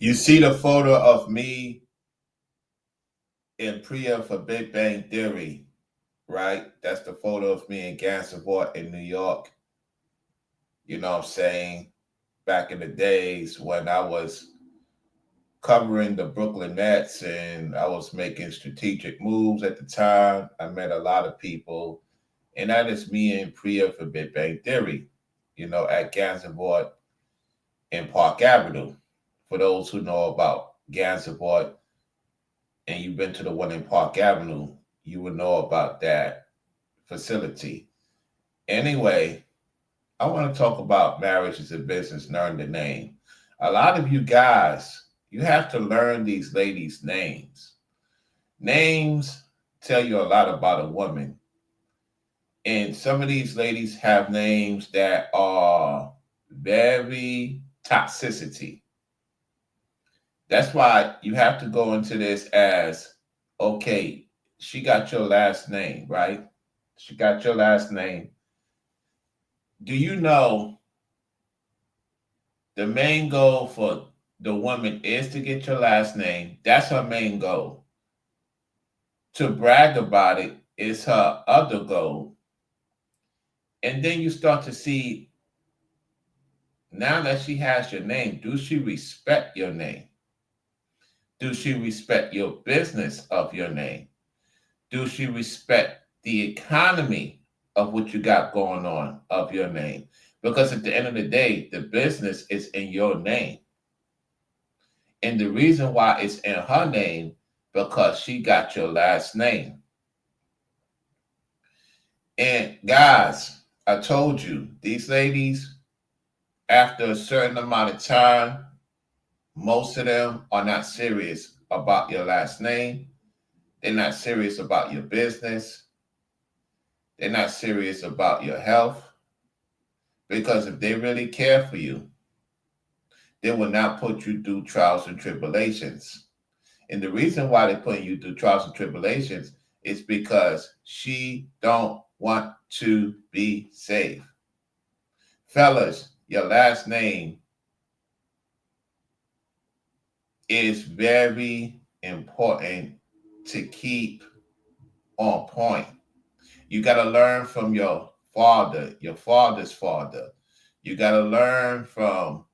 You see the photo of me in Priya for Big Bang Theory, right? That's the photo of me in Gansevoort in New York. You know what I'm saying? Back in the days when I was covering the Brooklyn Nets and I was making strategic moves at the time. I met a lot of people, and that is me and Priya for Big Bang Theory, at Gansevoort in Park Avenue. For those who know about Gansevoort and you've been to the one in Park Avenue, you would know about that facility. Anyway, I want to talk about marriage as a business, learn the name. A lot of you guys, you have to learn these ladies' names. Names tell you a lot about a woman. And some of these ladies have names that are very toxicity. That's why you have to go into this as okay, she got your last name, right? She got your last name. Do you know the main goal for the woman is to get your last name? That's her main goal. To brag about it is her other goal. And then you start to see now that she has your name, do she respect your name? Do she respect your business of your name? Do she respect the economy of what you got going on of your name? Because at the end of the day, the business is in your name. And the reason why it's in her name, because she got your last name. And guys, I told you, these ladies, after a certain amount of time, most of them are not serious about your last name. They're not serious about your business. They're not serious about your health. Because if they really care for you, they will not put you through trials and tribulations. And the reason why they're putting you through trials and tribulations is because she don't want to be safe. Fellas, your last name is very important to keep on point. You got to learn from your father, your father's father. You got to learn from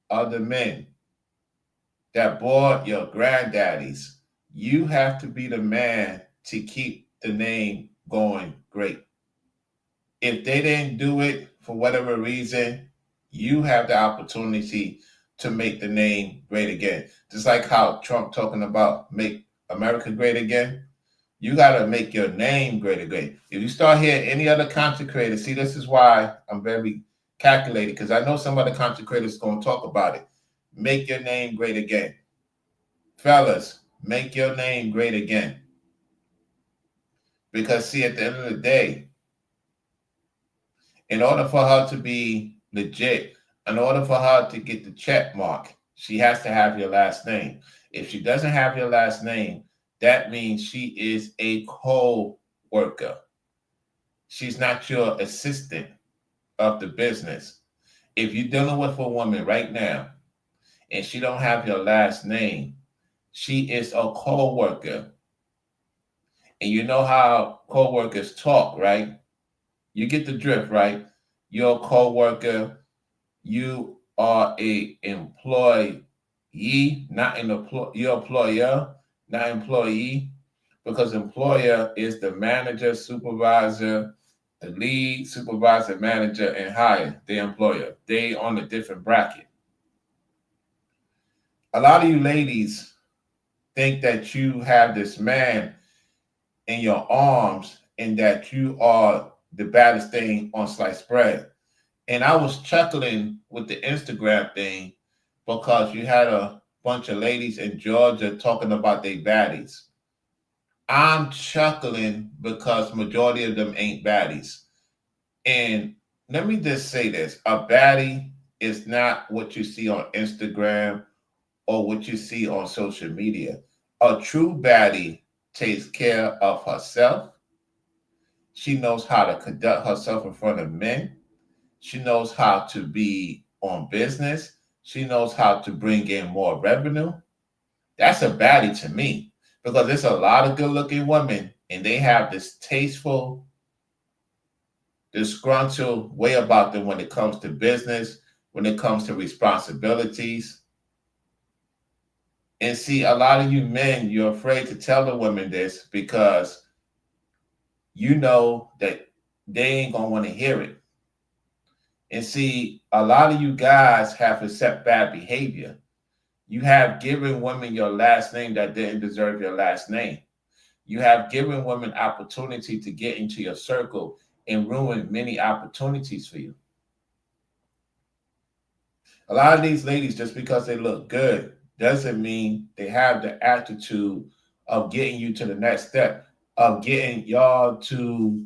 other men that bought your granddaddies. You have to be the man to keep the name going great. If they didn't do it for whatever reason, you have the opportunity to make the name great again. Just like how Trump talking about make America great again. You got to make your name great again. If you start hearing any other content creator, see, this is why I'm very calculated because I know some other content creators going to talk about it. Make your name great again. Fellas, make your name great again. Because, see, at the end of the day, in order for her to be legit, in order for her to get the check mark, she has to have your last name. If she doesn't have your last name, that means she is a co-worker. She's not your assistant of the business. If you're dealing with a woman right now and she don't have your last name, she is a co-worker. And you know how co-workers talk, right? You get the drift, right? You're a co-worker. You are a employee, not an employee. You're employer, not employee, because employer is the manager, supervisor, the lead, supervisor, manager, and higher. The employer. They on a different bracket. A lot of you ladies think that you have this man in your arms and that you are the baddest thing on sliced bread. And I was chuckling with the Instagram thing because you had a bunch of ladies in Georgia talking about their baddies. I'm chuckling because majority of them ain't baddies. And let me just say this, a baddie is not what you see on Instagram or what you see on social media. A true baddie takes care of herself. She knows how to conduct herself in front of men. She knows how to be on business. She knows how to bring in more revenue. That's a baddie to me because there's a lot of good looking women and they have this tasteful, disgruntled way about them when it comes to business, when it comes to responsibilities. And see, a lot of you men, you're afraid to tell the women this because you know that they ain't going to want to hear it. And see, a lot of you guys have accept bad behavior. You have given women your last name that didn't deserve your last name. You have given women opportunity to get into your circle and ruin many opportunities for you. A lot of these ladies, just because they look good, doesn't mean they have the attitude of getting you to the next step, of getting y'all to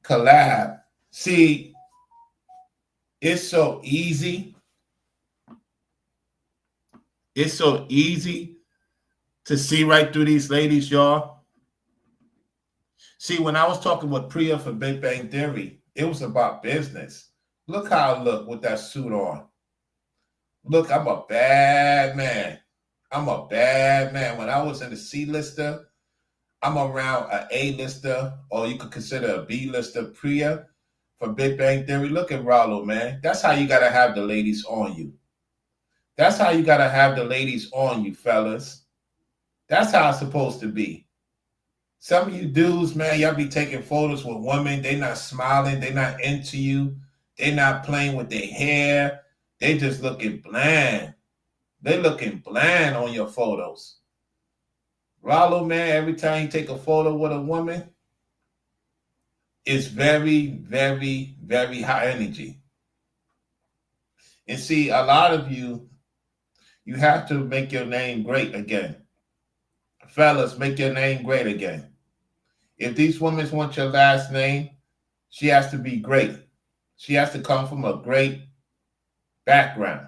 collab. See, it's so easy. It's so easy to see right through these ladies, y'all. See, when I was talking with Priya for Big Bang Theory, it was about business. Look how I look with that suit on. Look, I'm a bad man. I'm a bad man. When I was in the C-lister, I'm around an A-lister, or you could consider a B-lister. Priya for Big Bang Theory. Look at Rollo, man. That's how you got to have the ladies on you. That's how you got to have the ladies on you, fellas. That's how it's supposed to be. Some of you dudes, man, y'all be taking photos with women. They not smiling. They not into you. They not playing with their hair. They just looking bland. They looking bland on your photos. Rollo, man, every time you take a photo with a woman, it's very, very, very high energy. And see, a lot of you, you have to make your name great again. Fellas, make your name great again. If these women want your last name, she has to be great. She has to come from a great background,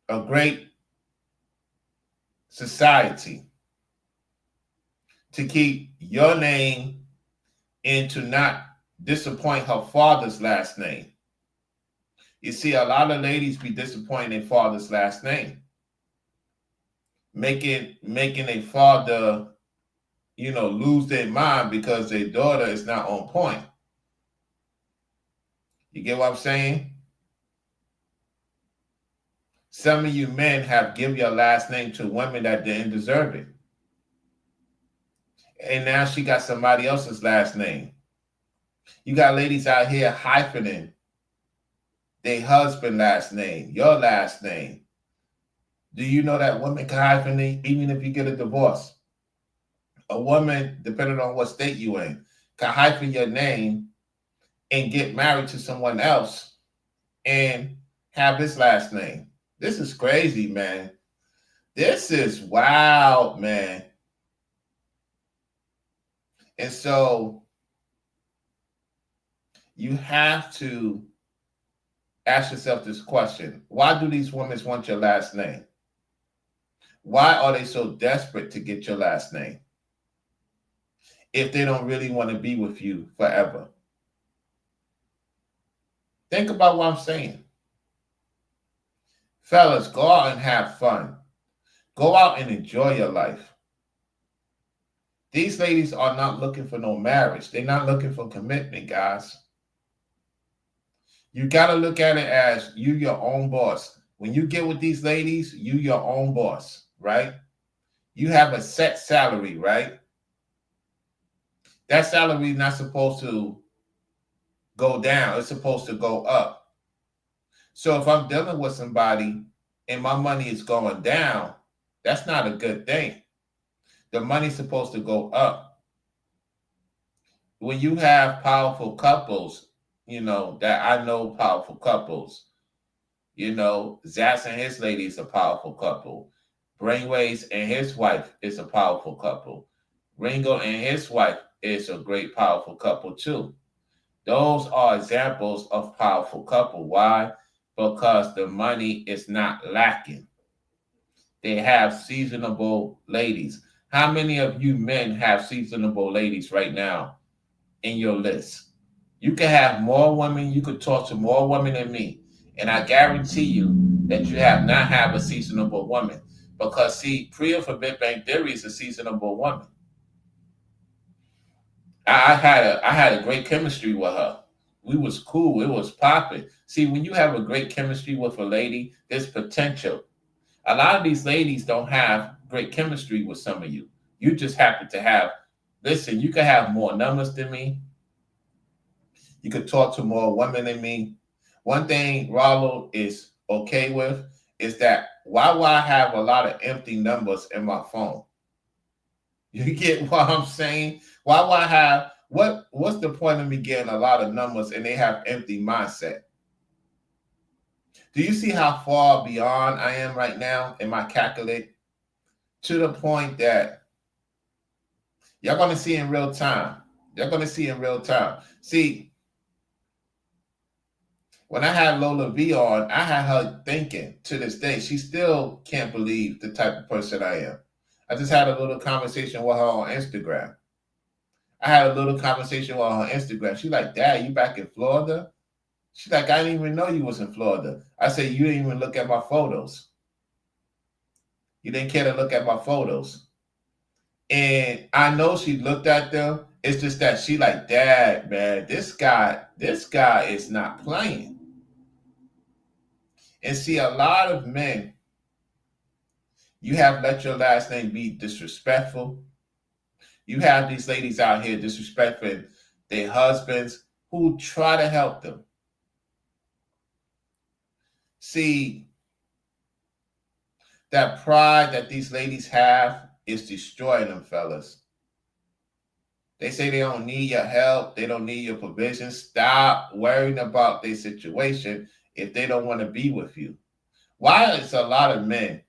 a great society to keep your name and to not disappoint her father's last name. You see, a lot of ladies be disappointed in father's last name, making a father, lose their mind because their daughter is not on point. You get what I'm saying? Some of you men have given your last name to women that didn't deserve it. And now she got somebody else's last name. You got ladies out here hyphening their husband's last name, your last name. Do you know that women can hyphenate even if you get a divorce? A woman, depending on what state you in, can hyphen your name and get married to someone else and have his last name. This is crazy, man. This is wild, man. And so you have to ask yourself this question. Why do these women want your last name? Why are they so desperate to get your last name if they don't really want to be with you forever? Think about what I'm saying. Fellas, go out and have fun. Go out and enjoy your life. These ladies are not looking for no marriage. They're not looking for commitment, guys. You got to look at it as you your own boss. When you get with these ladies, you your own boss, right? You have a set salary, right? That salary is not supposed to go down. It's supposed to go up. So if I'm dealing with somebody and my money is going down, that's not a good thing. The money's supposed to go up. When you have powerful couples, that I know powerful couples, Zaz and his lady is a powerful couple. Brainwaves and his wife is a powerful couple. Ringo and his wife is a great powerful couple too. Those are examples of powerful couple. Why? Because the money is not lacking. They have seasonable ladies. How many of you men have seasonable ladies right now in your list? You can have more women. You could talk to more women than me. And I guarantee you, that you have not have a seasonable woman. Because see, Priya for Big Bang Theory is a seasonable woman. I had a great chemistry with her. We was cool. It was popping. See, when you have a great chemistry with a lady, there's potential. A lot of these ladies don't have great chemistry with some of you. You just happen to have. Listen, you can have more numbers than me. You could talk to more women than me. One thing Rollo is okay with is that why would I have a lot of empty numbers in my phone? You get what I'm saying? Why would I have what's the point of me getting a lot of numbers and they have empty mindset? Do you see how far beyond I am right now in my calculate? To the point that you're gonna see in real time. You're gonna see in real time. See, when I had Lola V on, I had her thinking to this day. She still can't believe the type of person I am. I just had a little conversation with her on Instagram. I had a little conversation with her on Instagram. She's like, Dad, you back in Florida? She's like, I didn't even know you was in Florida. I said, you didn't even look at my photos. You didn't care to look at my photos. And I know she looked at them. It's just that she like, Dad, man, this guy is not playing. And see, a lot of men, you have let your last name be disrespectful. You have these ladies out here disrespecting their husbands who try to help them. See, that pride that these ladies have is destroying them, fellas. They say they don't need your help. They don't need your provision. Stop worrying about their situation if they don't want to be with you. Why is a lot of men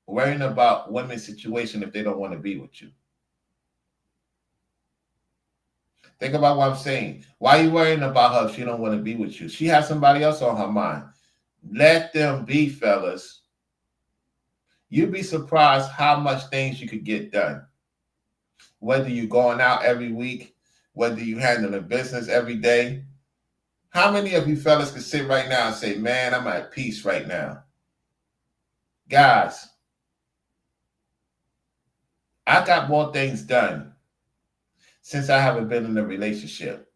worrying about women's situation if they don't want to be with you? Think about what I'm saying. Why are you worrying about her if she don't want to be with you? She has somebody else on her mind. Let them be, fellas. You'd be surprised how much things you could get done. Whether you're going out every week, whether you handling business every day. How many of you fellas can sit right now and say, man, I'm at peace right now? Guys, I got more things done since I haven't been in a relationship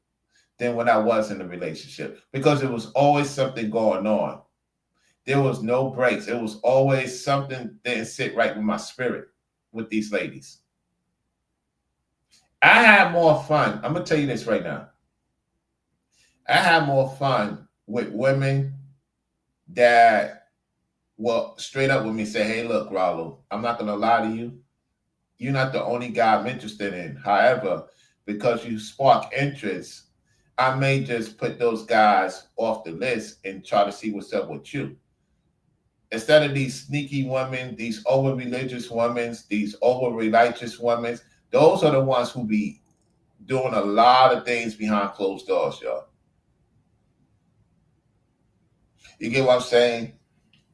than when I was in a relationship because there was always something going on. There was no breaks. It was always something that didn't sit right with my spirit with these ladies. I had more fun. I'm going to tell you this right now. I had more fun with women that will straight up with me say, hey, look, Rollo, I'm not going to lie to you. You're not the only guy I'm interested in. However, because you spark interest, I may just put those guys off the list and try to see what's up with you. Instead of these sneaky women, these over-religious women, these over-religious women, those are the ones who be doing a lot of things behind closed doors, y'all. You get what I'm saying?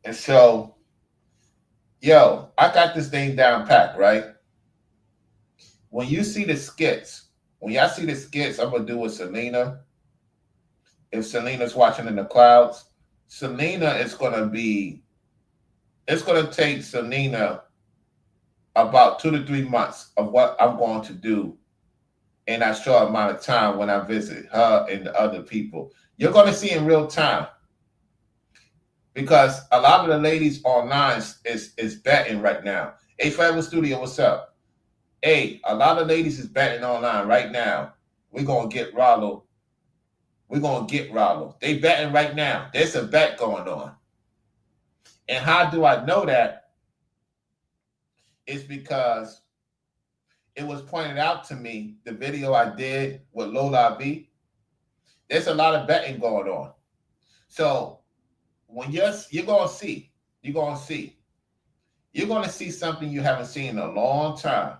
And so, yo, I got this thing down packed, right? When you see the skits, when y'all see the skits I'm going to do with Selena, if Selena's watching in the clouds, Selena is going to be, it's going to take Selena about 2 to 3 months of what I'm going to do in that short amount of time when I visit her and the other people. You're going to see in real time. Because a lot of the ladies online is betting right now. Hey, Federal Studio, what's up? Hey, a lot of ladies is betting online right now. We're going to get Rollo. We're going to get Rollo. They betting right now. There's a bet going on. And how do I know that? It's because it was pointed out to me, the video I did with Lola V. There's a lot of betting going on. So when you're going to see, you're going to see something you haven't seen in a long time.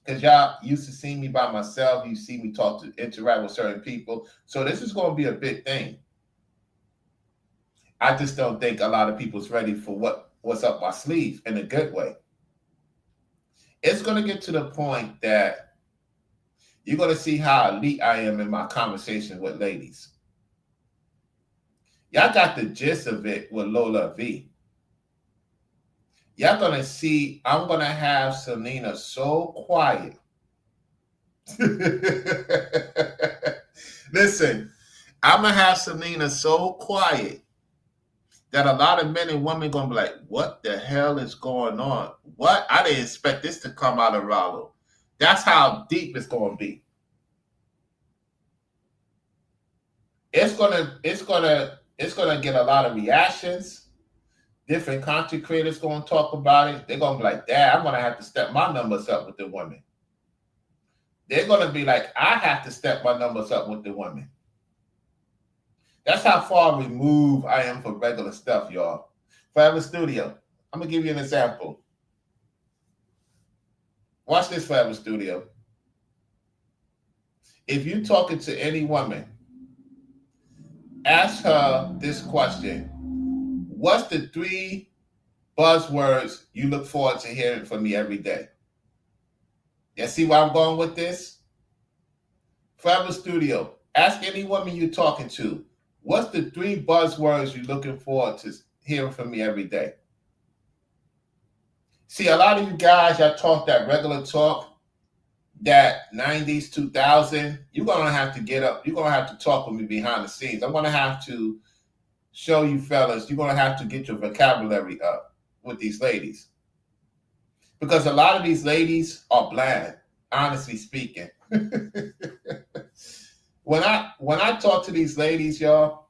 Because y'all used to see me by myself. You see me interact with certain people. So this is going to be a big thing. I just don't think a lot of people's ready for what's up my sleeve in a good way. It's going to get to the point that you're going to see how elite I am in my conversation with ladies. Y'all got the gist of it with Lola V. Y'all gonna see, I'm gonna have Selena so quiet. Listen, I'm gonna have Selena so quiet that a lot of men and women gonna be like, what the hell is going on? What? I didn't expect this to come out of Rollo. That's how deep it's gonna be. It's gonna get a lot of reactions. Different content creators gonna talk about it. They're gonna be like, Dad, I'm gonna have to step my numbers up with the women. They're gonna be like, I have to step my numbers up with the women. That's how far removed I am from regular stuff, y'all. Forever Studio. I'm gonna give you an example. Watch this, Forever Studio. If you're talking to any woman, ask her this question. What's the 3 buzzwords you look forward to hearing from me every day? You see where I'm going with this? Forever Studio. Ask any woman you're talking to, what's the 3 buzzwords you're looking forward to hearing from me every day? See, a lot of you guys, y'all talk that regular talk, that 90s, 2000, you're going to have to get up. You're going to have to talk with me behind the scenes. I'm going to have to show you fellas, you're going to have to get your vocabulary up with these ladies. Because a lot of these ladies are bland, honestly speaking. When I talk to these ladies, y'all,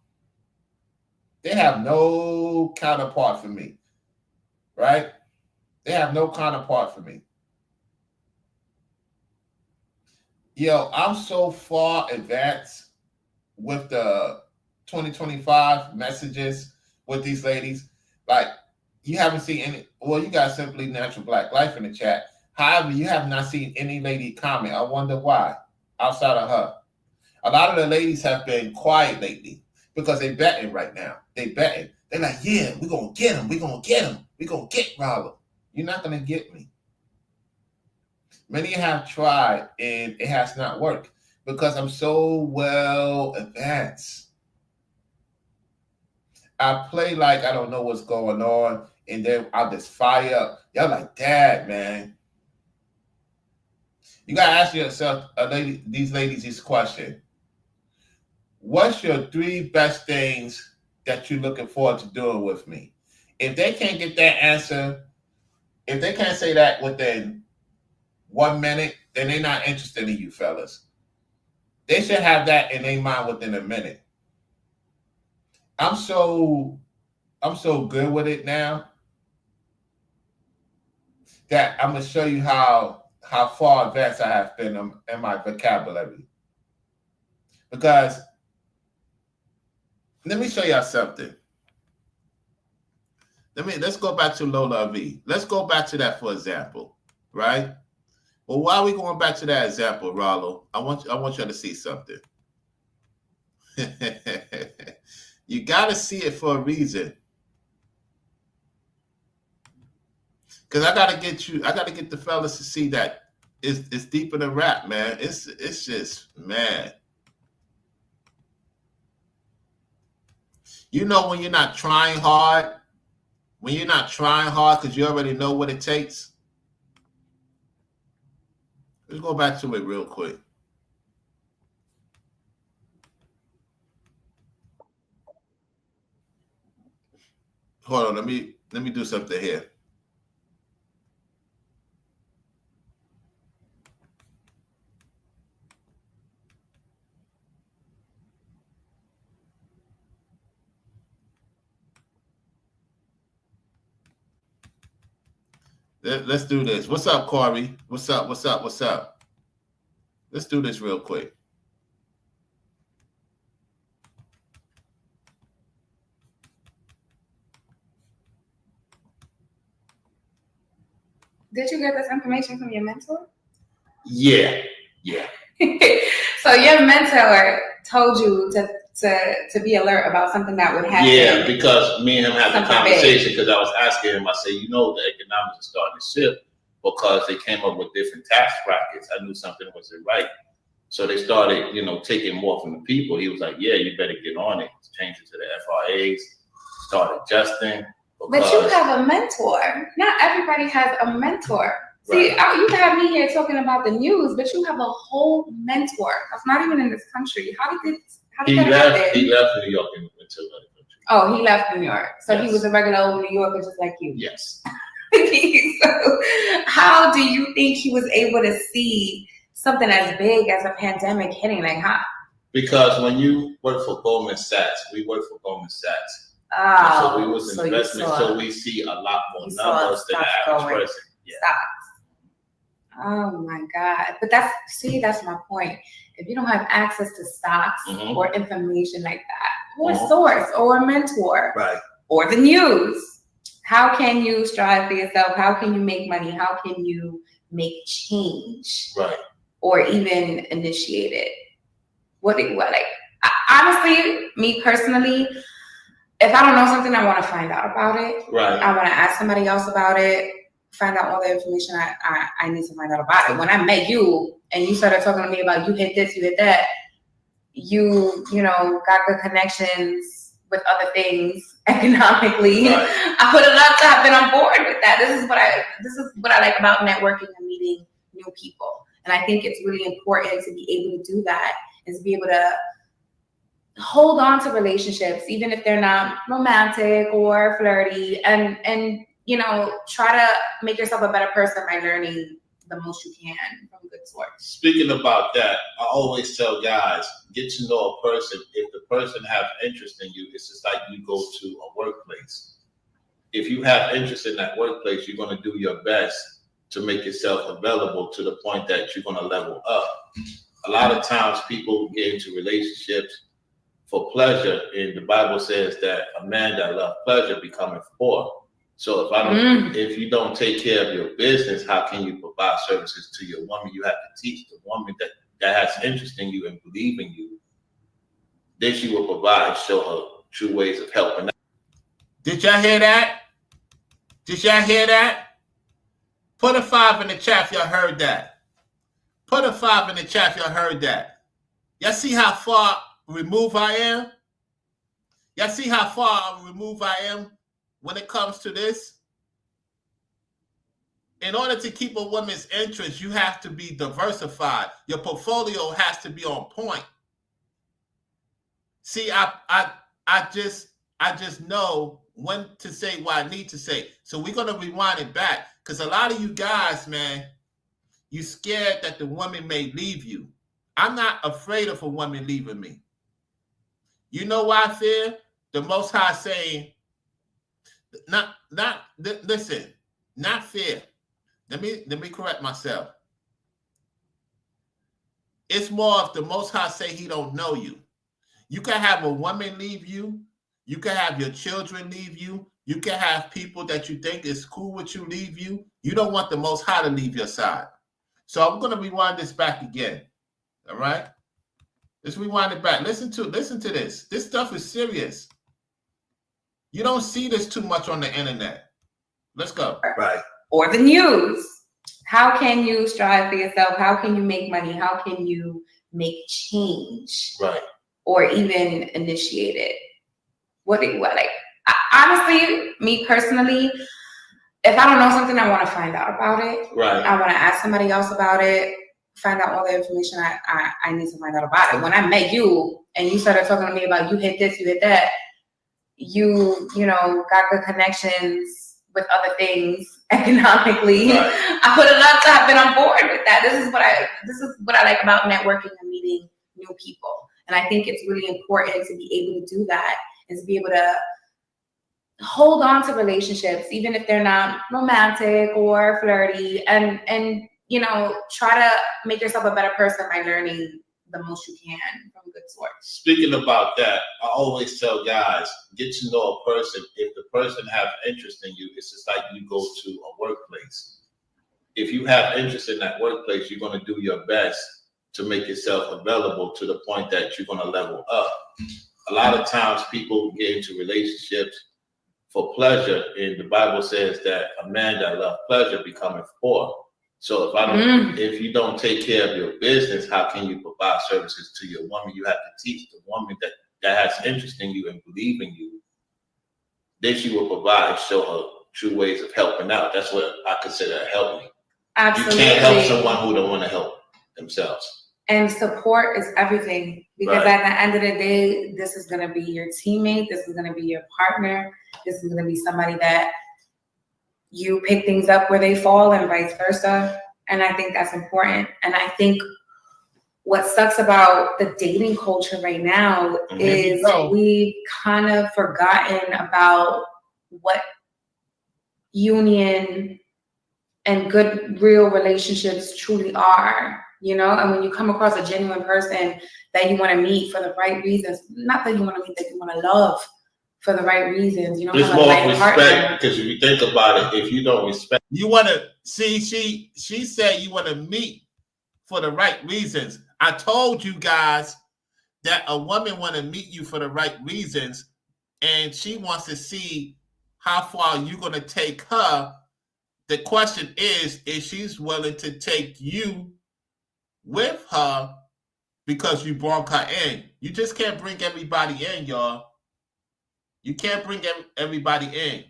they have no counterpart for me, right? They have no counterpart for me. Yo, I'm so far advanced with the 2025 messages with these ladies. Like, you haven't seen any, well, you got Simply Natural Black Life in the chat. However, you have not seen any lady comment. I wonder why, outside of her. A lot of the ladies have been quiet lately because they betting right now. They betting. They're like, yeah, we're going to get him. We're going to get him. We're going to get Rollo. You're not going to get me. Many have tried and it has not worked because I'm so well advanced. I play like I don't know what's going on and then I'll just fire up. Y'all like, Dad, man. You got to ask yourself, these ladies, this question. What's your 3 best things that you're looking forward to doing with me? If they can't get that answer, if they can't say that within 1 minute, then they're not interested in you, fellas. They should have that in their mind within a minute. I'm so good with it now that I'm gonna show you how far advanced I have been in my vocabulary. Because let me show y'all something. Let's go back to Lola V. Let's go back to that for example, right? Well, while we going back to that example, Rollo, I want you to see something. You got to see it for a reason. Because I got to get the fellas to see that it's deeper than rap, man. It's just, man. You know when you're not trying hard, because you already know what it takes. Let's go back to it real quick. Hold on, let me do something here. Let's do this. What's up, Corey? What's up? Let's do this real quick. Did you get this information from your mentor? Yeah. So your mentor told you to be alert about something that would happen. Yeah, because me and him had the conversation because I was asking him, I said, you know, the economics are starting to shift because they came up with different tax brackets. I knew something wasn't right. So they started, taking more from the people. He was like, yeah, you better get on it. Change it to the FRAs, start adjusting. But you have a mentor. Not everybody has a mentor. See, you can have me here talking about the news, but you have a whole mentor that's not even in this country. How did that happen? He left New York and went to another country. Oh, he left New York. So yes. He was a regular old New Yorker just like you. Yes. So how do you think he was able to see something as big as a pandemic hitting? Like, how? Because when you work for Goldman Sachs, we work for Goldman Sachs. Oh, so we was in investment, so we see a lot more numbers than the average person. Yeah. Stocks. Oh my God. But that's my point. If you don't have access to stocks or information like that, or a source or a mentor, or the news, how can you strive for yourself? How can you make money? How can you make change? Or even initiate it? Honestly, me personally, if I don't know something, I want to find out about it. I want to ask somebody else about it, find out all the information I need to find out about it. When I met you and you started talking to me about you hit this, you hit that, you got good connections with other things economically. I would have loved to have been on board with that. This is what I like about networking and meeting new people. And I think it's really important to be able to do that, is to be able to hold on to relationships, even if they're not romantic or flirty, and try to make yourself a better person by learning the most you can from a good source. Speaking about that, I always tell guys, get to know a person. If the person has interest in you, it's just like you go to a workplace. If you have interest in that workplace, you're going to do your best to make yourself available to the point that you're going to level up. A lot of times people get into relationships for pleasure, and the Bible says that a man that loves pleasure becometh poor. So if you don't take care of your business, how can you provide services to your woman? You have to teach the woman that has interest in you and believe in you. Then she will provide and show her true ways of helping. Did y'all hear that? Did y'all hear that? Put a 5 in the chat if y'all heard that. Put a 5 in the chat if y'all heard that. Y'all see how far removed I am? Y'all see how far removed I am when it comes to this? In order to keep a woman's interest, you have to be diversified. Your portfolio has to be on point. See, I just know when to say what I need to say. So we're gonna rewind it back, because a lot of you guys, man, you scared that the woman may leave you. I'm not afraid of a woman leaving me. You know why I fear? The Most High saying, listen, not fear. Let me correct myself. It's more of the Most High say he don't know you. You can have a woman leave you. You can have your children leave you. You can have people that you think is cool with you leave you. You don't want the Most High to leave your side. So I'm going to rewind this back again. All right? Let's rewind it back. Listen to this. This stuff is serious. You don't see this too much on the internet. Let's go. Or the news. How can you strive for yourself? How can you make money? How can you make change? Or even initiate it? Honestly, me personally, if I don't know something, I want to find out about it. I want to ask somebody else about it, find out all the information I need to find out about it. When I met you and you started talking to me about you hit this, you hit that, you got good connections with other things economically. I would have loved to have been on board with that. This is what I like about networking and meeting new people. And I think it's really important to be able to do that, and to be able to hold on to relationships, even if they're not romantic or flirty, and try to make yourself a better person by learning the most you can from a good source. Speaking about that, I always tell guys, get to know a person. If the person has interest in you, it's just like you go to a workplace. If you have interest in that workplace, you're going to do your best to make yourself available to the point that you're going to level up. A lot of times people get into relationships for pleasure, and the Bible says that a man that loves pleasure becometh poor. So if you don't take care of your business, how can you provide services to your woman? You have to teach the woman that has interest in you and believe in you. Then she will provide and show her true ways of helping out. That's what I consider helping. Absolutely. You can't help someone who don't want to help themselves. And support is everything, because at the end of the day, this is going to be your teammate. This is going to be your partner. This is going to be somebody that you pick things up where they fall and vice versa. And I think that's important. And I think what sucks about the dating culture right now is we've kind of forgotten about what union and good, real relationships truly are, you know? And when you come across a genuine person that you want to meet for the right reasons, not that you want to meet, that you want to love for the right reasons, you know? There's more respect, because if you think about it, if you don't respect, you want to see, she said you want to meet for the right reasons. I told you guys that a woman want to meet you for the right reasons, and she wants to see how far you're going to take her. The question is she's willing to take you with her because you brought her in. You just can't bring everybody in, y'all. You can't bring everybody in.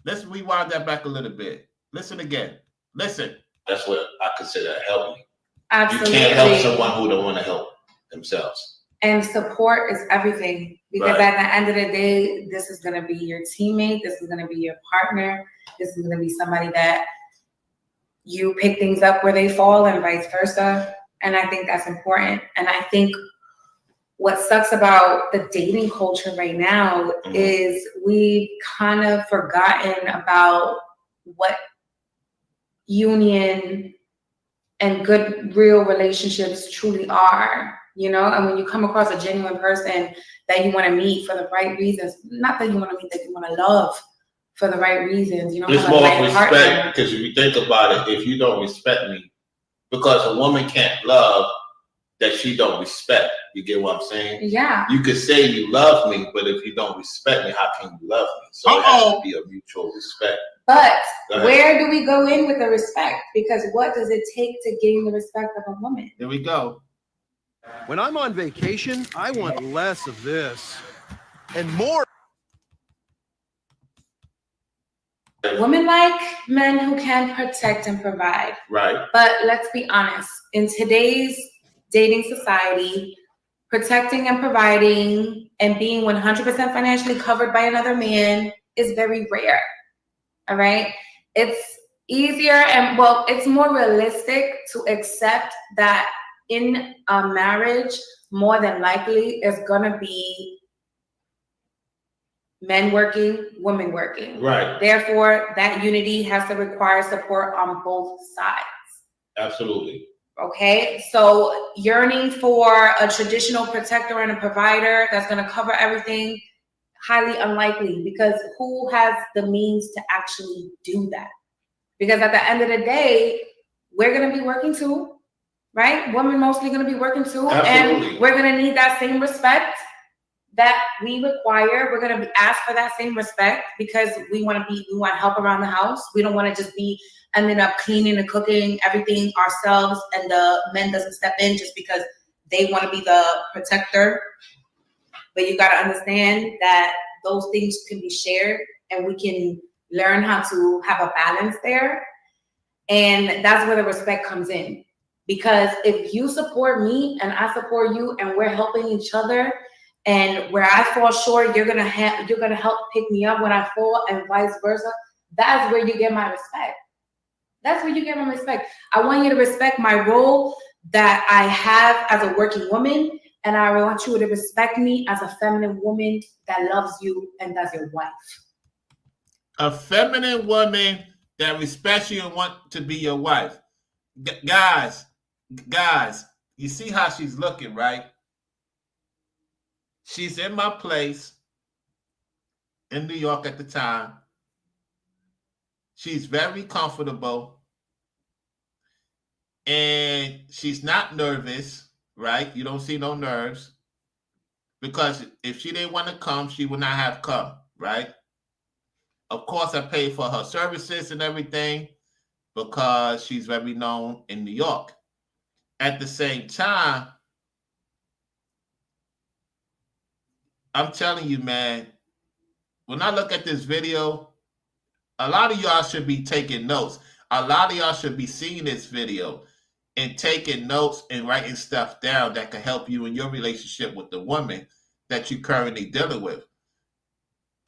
Let's rewind that back a little bit. Listen again. Listen. That's what I consider helping. Absolutely. You can't help someone who don't want to help themselves. And support is everything, because at the end of the day, this is going to be your teammate. This is going to be your partner. This is going to be somebody that you pick things up where they fall and vice versa. And I think that's important. And I think what sucks about the dating culture right now is we've kind of forgotten about what union and good, real relationships truly are, you know? And when you come across a genuine person that you want to meet for the right reasons, not that you want to meet, that you want to love for the right reasons, you know? There's more respect, because if you think about it, if you don't respect me, because a woman can't love that she don't respect. You get what I'm saying? Yeah. You could say you love me, but if you don't respect me, how can you love me? So it has to be a mutual respect. But where do we go in with the respect? Because what does it take to gain the respect of a woman? Here we go. When I'm on vacation, I want less of this and more. Women like men who can protect and provide. Right. But let's be honest, in today's dating society, protecting and providing and being 100% financially covered by another man is very rare. All right. It's easier and it's more realistic to accept that in a marriage, more than likely is going to be men working, women working. Right. Therefore, that unity has to require support on both sides. Absolutely. Okay, so yearning for a traditional protector and a provider that's going to cover everything, highly unlikely, because who has the means to actually do that? Because at the end of the day, we're going to be working too, right? Women mostly going to be working too. Absolutely. And we're going to need that same respect that we require. We're going to be asked for that same respect because we want to help around the house. We don't want to just be ending up cleaning and cooking everything ourselves, and the men doesn't step in just because they want to be the protector. But you got to understand that those things can be shared, and we can learn how to have a balance there. And that's where the respect comes in. Because if you support me and I support you and we're helping each other, and where I fall short, you're gonna help pick me up when I fall, and vice versa, that's where you get my respect. That's where you get my respect. I want you to respect my role that I have as a working woman, and I want you to respect me as a feminine woman that loves you and that's your wife. A feminine woman that respects you and want to be your wife. Guys, you see how she's looking, right? She's in my place in New York at the time. She's very comfortable. And she's not nervous, right? You don't see no nerves. Because if she didn't want to come, she would not have come, right? Of course, I paid for her services and everything. because she's very known in New York. At the same time, I'm telling you, man, when I look at this video, a lot of y'all should be taking notes. A lot of y'all should be seeing this video and taking notes and writing stuff down that can help you in your relationship with the woman that you're currently dealing with.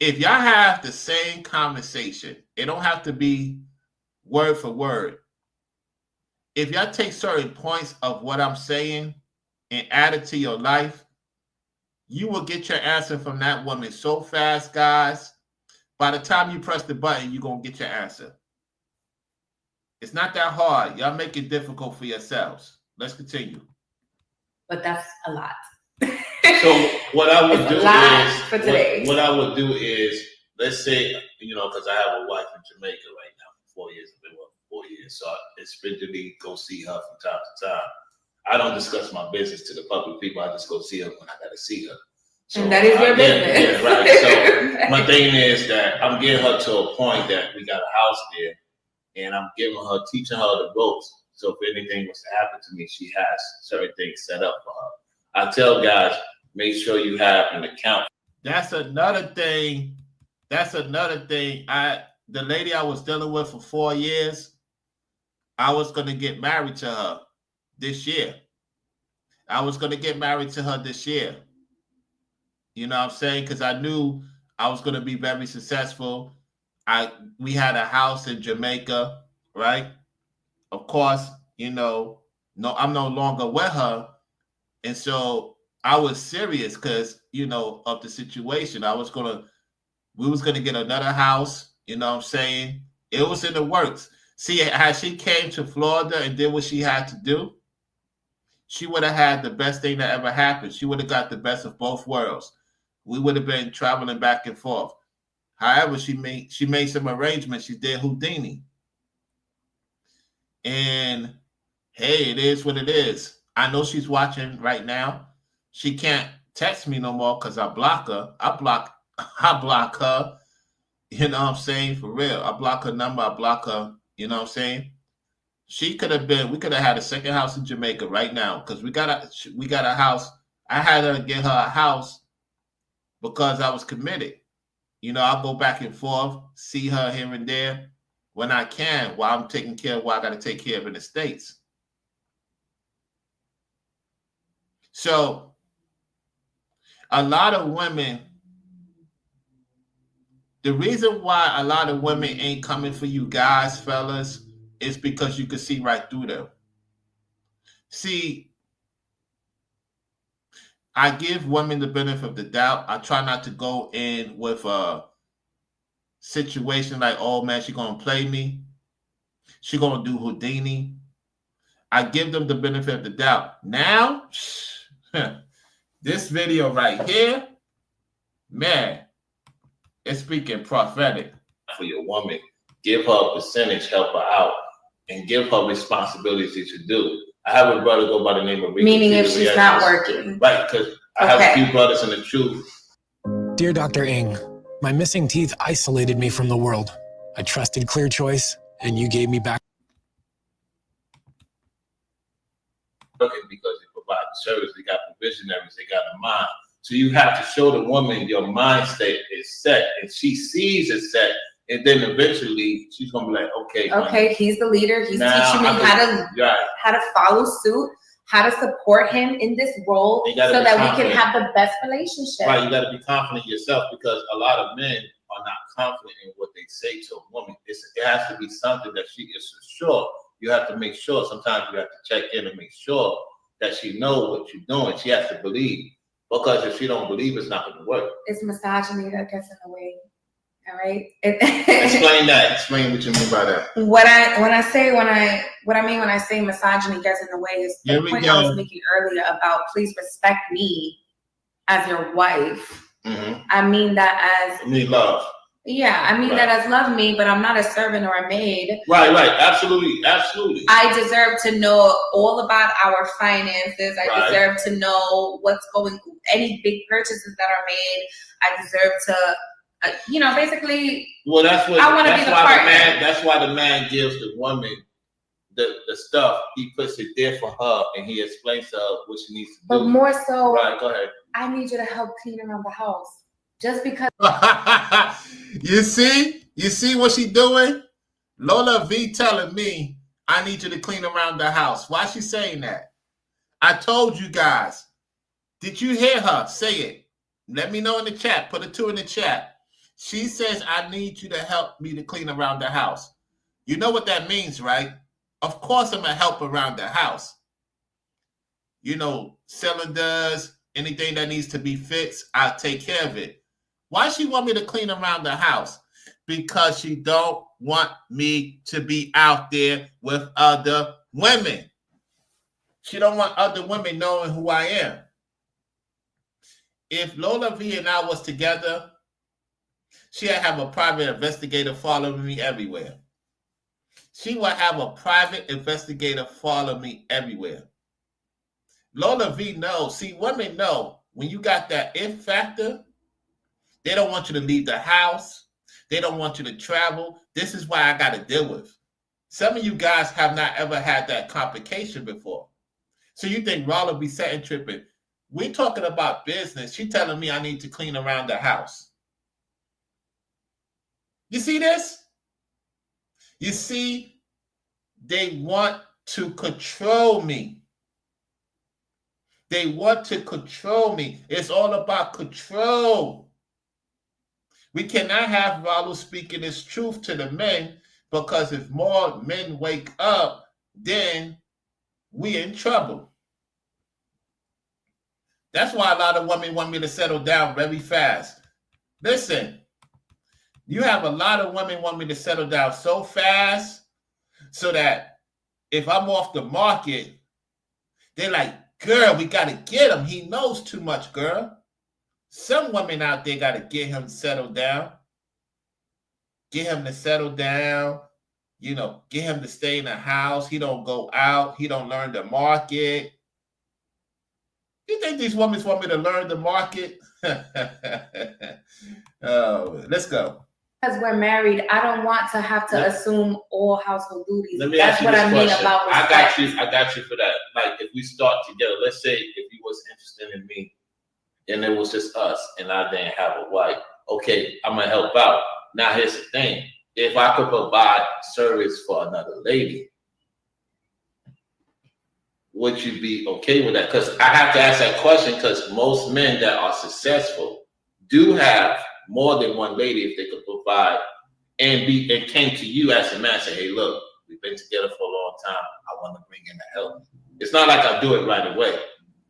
If y'all have the same conversation, it don't have to be word for word. If y'all take certain points of what I'm saying and add it to your life, you will get your answer from that woman so fast, guys. By the time you press the button, you're going to get your answer. It's not that hard. Y'all make it difficult for yourselves. Let's continue. But that's a lot. So what I would do is, for today. What I would do is, let's say, because I have a wife in Jamaica right now for 4 years. I've been with her for 4 years. So it's been to me go see her from time to time. I don't discuss my business to the public people. I just go see her when I got to see her. So and that is your business. Yeah, right. So my thing is that I'm getting her to a point that we got a house there, and I'm teaching her the ropes. So if anything was to happen to me, she has certain things set up for her. I tell guys, make sure you have an account. That's another thing. The lady I was dealing with for 4 years, I was going to get married to her this year. You know what I'm saying? Because I knew I was going to be very successful. We had a house in Jamaica, right? Of course, I'm no longer with her. And so I was serious because, of the situation. We was going to get another house, you know what I'm saying? It was in the works. See, how she came to Florida and did what she had to do, she would have had the best thing that ever happened. She would have got the best of both worlds. We would have been traveling back and forth. However, she made some arrangements. She did Houdini. And hey, it is what it is. I know she's watching right now. She can't text me no more because I block her. I block her. You know what I'm saying? For real. I block her number. I block her. You know what I'm saying? We could have had a second house in Jamaica right now because we got a house. I had to get her a house because I was committed. I'll go back and forth, see her here and there when I can while I'm taking care of what I got to take care of in the States. So a lot of women, the reason why a lot of women ain't coming for you guys, fellas, is because you can see right through them. See, I give women the benefit of the doubt. I try not to go in with a situation like, oh man, she's going to play me. She's going to do Houdini. I give them the benefit of the doubt. Now, this video right here, man, it's speaking prophetic. For your woman, give her a percentage, help her out, and give her responsibilities to do. I have a brother go by the name of Ricky. Meaning if she's not working. Right, because I have a few brothers in the truth. Dear Dr. Ng, my missing teeth isolated me from the world. I trusted Clear Choice, and you gave me back. Because they provide the service, they got the visionaries, they got a mind. So you have to show the woman your mind state is set, and she sees it set. And then eventually she's gonna be like, okay, he's the leader. He's teaching me how to follow suit, how to support him in this role so that we can have the best relationship. Right, you gotta be confident in yourself because a lot of men are not confident in what they say to a woman. It has to be something that she is sure. You have to make sure. Sometimes you have to check in and make sure that she knows what you're doing. She has to believe. Because if she don't believe, it's not gonna work. It's misogyny that gets in the way. All right. Explain that. Explain what you mean by that. What I mean when I say misogyny gets in the way is the point I was making earlier about please respect me as your wife. Mm-hmm. I mean that as need love. Yeah, I mean that as love me, but I'm not a servant or a maid. Right. Absolutely. I deserve to know all about our finances. I deserve to know what's any big purchases that are made. I deserve to Basically. Well, that's what. I want to be the partner. That's why the man gives the woman the stuff. He puts it there for her, and he explains to her what she needs to do. But more so, right? Go ahead. I need you to help clean around the house, just because. You see what she doing? Lola V telling me I need you to clean around the house. Why is she saying that? I told you guys. Did you hear her say it? Let me know in the chat. Put a 2 in the chat. She says, I need you to help me to clean around the house. You know what that means, right? Of course, I'm going to help around the house. Cylinders, anything that needs to be fixed, I'll take care of it. Why she want me to clean around the house? Because she don't want me to be out there with other women. She don't want other women knowing who I am. If Lola V and I was together, she'd have a private investigator following me everywhere. She would have a private investigator follow me everywhere. Lola V knows. See, women know when you got that it factor, they don't want you to leave the house. They don't want you to travel. This is why I got to deal with. Some of you guys have not ever had that complication before. So you think Lola be setting tripping. We talking about business. She telling me I need to clean around the house. You see this? You see, they want to control me. They want to control me. It's all about control. We cannot have Rollo speaking his truth to the men, because if more men wake up, then we in trouble. That's why a lot of women want me to settle down very fast. Listen, you have a lot of women want me to settle down so fast so that if I'm off the market, they're like, girl, we got to get him. He knows too much, girl. Some women out there got to get him settled down. Get him to settle down. Get him to stay in the house. He don't go out. He don't learn the market. You think these women want me to learn the market? Let's go. Because we're married, I don't want to have to assume all household duties. Let me That's ask you what this I mean question. about respect. I got you for that. Like, if we start together, let's say if you was interested in me and it was just us and I didn't have a wife, okay, I'm going to help out. Now, here's the thing. If I could provide service for another lady, would you be okay with that? Because I have to ask that question because most men that are successful do have more than one lady if they could provide and came to you as a man and say, hey, look, we've been together for a long time. I want to bring in the help. It's not like I do it right away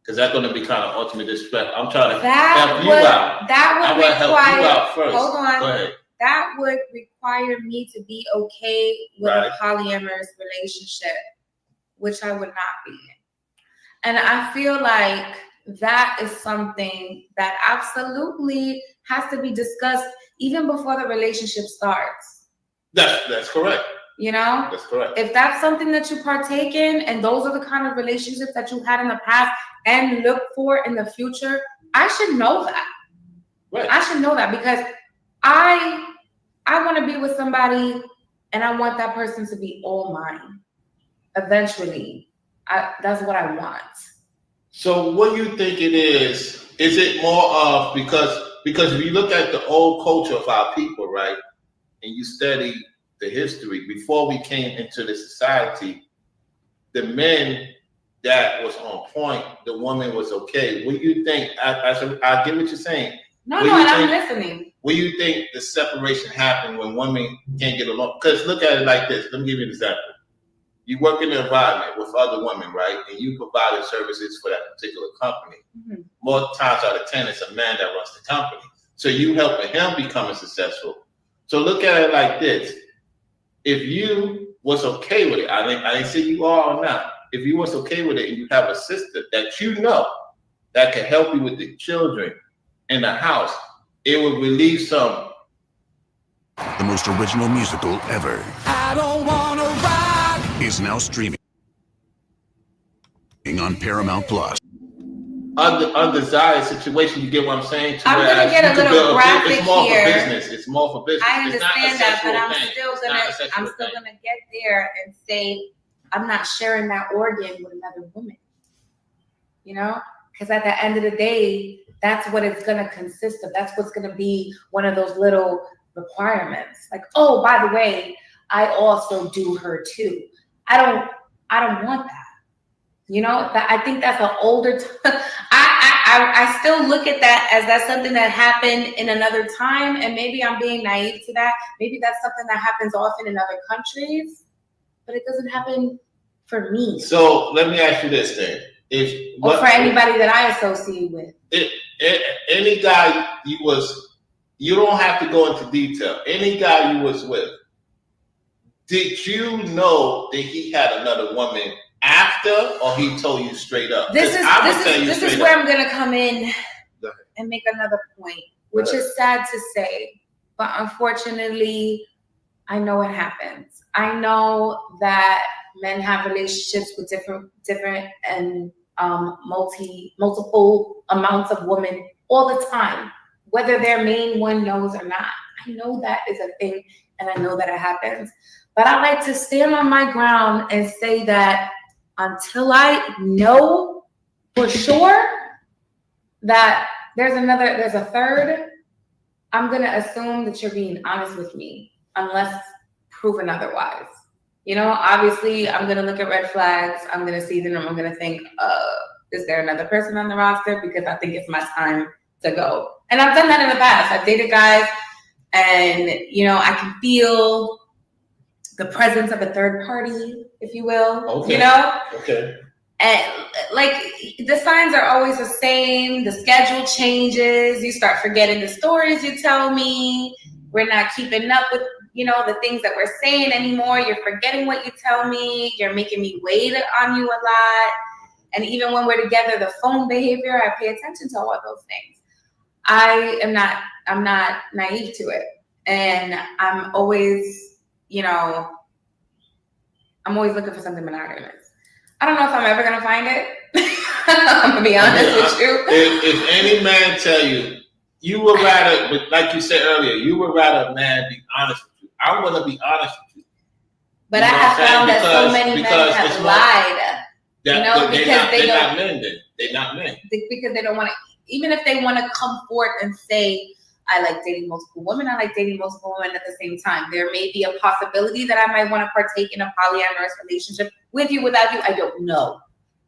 because that's going to be kind of ultimate disrespect. I'm trying to help you out. That would help you out first. Hold on. Go ahead. That would require me to be okay with a polyamorous relationship, which I would not be in. And I feel like that is something that absolutely has to be discussed even before the relationship starts. That's correct. That's correct. If that's something that you partake in, and those are the kind of relationships that you had in the past and look for in the future, I should know that. Right. I should know that because I want to be with somebody and I want that person to be all mine. Eventually, that's what I want. So what do you think it is? Is it more of because if you look at the old culture of our people, right, and you study the history, before we came into the society, the men that was on point, the woman was okay. What do you think? I get what you're saying. No, I'm listening. What do you think the separation happened when women can't get along? Because look at it like this. Let me give you an example. You work in an environment with other women, right? And you provided services for that particular company. Mm-hmm. More times out of 10, it's a man that runs the company. So you helping him become successful. So look at it like this. If you was okay with it, I didn't say you are or not. If you was okay with it and you have a sister that you know that can help you with the children in the house, it would relieve some. The most original musical ever. I don't wanna rock is now streaming on Paramount Plus. undesired situation. You get what I'm saying? I'm gonna get a little graphic it's more here. For business. It's more for business. I understand that, but I'm still gonna get there and say I'm not sharing that organ with another woman. You know, because at the end of the day, that's what it's gonna consist of. That's what's gonna be one of those little requirements. Like, oh, by the way, I also do her too. I don't want that. You know, that I think that's an older. I still look at that as that's something that happened in another time, and maybe I'm being naive to that. Maybe that's something that happens often in other countries, but it doesn't happen for me. So let me ask you this then: or for anybody that I associate with. Any guy you don't have to go into detail. Any guy you was with, did you know that he had another woman after, or he told you straight up? This is where I'm gonna come in and make another point, which is sad to say, but unfortunately, I know it happens. I know that men have relationships with different and multiple amounts of women all the time, whether their main one knows or not. I know that is a thing, and I know that it happens. But I like to stand on my ground and say that until I know for sure that there's a third, I'm going to assume that you're being honest with me unless proven otherwise. You know, obviously I'm going to look at red flags. I'm going to see them. I'm going to think, is there another person on the roster? Because I think it's my time to go. And I've done that in the past. I've dated guys and, you know, I can feel the presence of a third party, if you will, okay. You know? Okay. And like the signs are always the same. The schedule changes. You start forgetting the stories you tell me. We're not keeping up with, you know, the things that we're saying anymore. You're forgetting what you tell me. You're making me wait on you a lot. And even when we're together, the phone behavior, I pay attention to all of those things. I'm not naive to it. And I'm always, you know, I'm always looking for something monogamous. I don't know if I'm ever going to find it. I'm going to be honest with you. If any man tell you, you would rather, like you said earlier, you would rather a man be honest with you. I want to be honest with you. But you I have found that so many men have lied. They're not men. They're not men. Because they don't want to, even if they want to come forth and say, I like dating multiple women. I like dating multiple women at the same time. There may be a possibility that I might want to partake in a polyamorous relationship with you, without you. I don't know.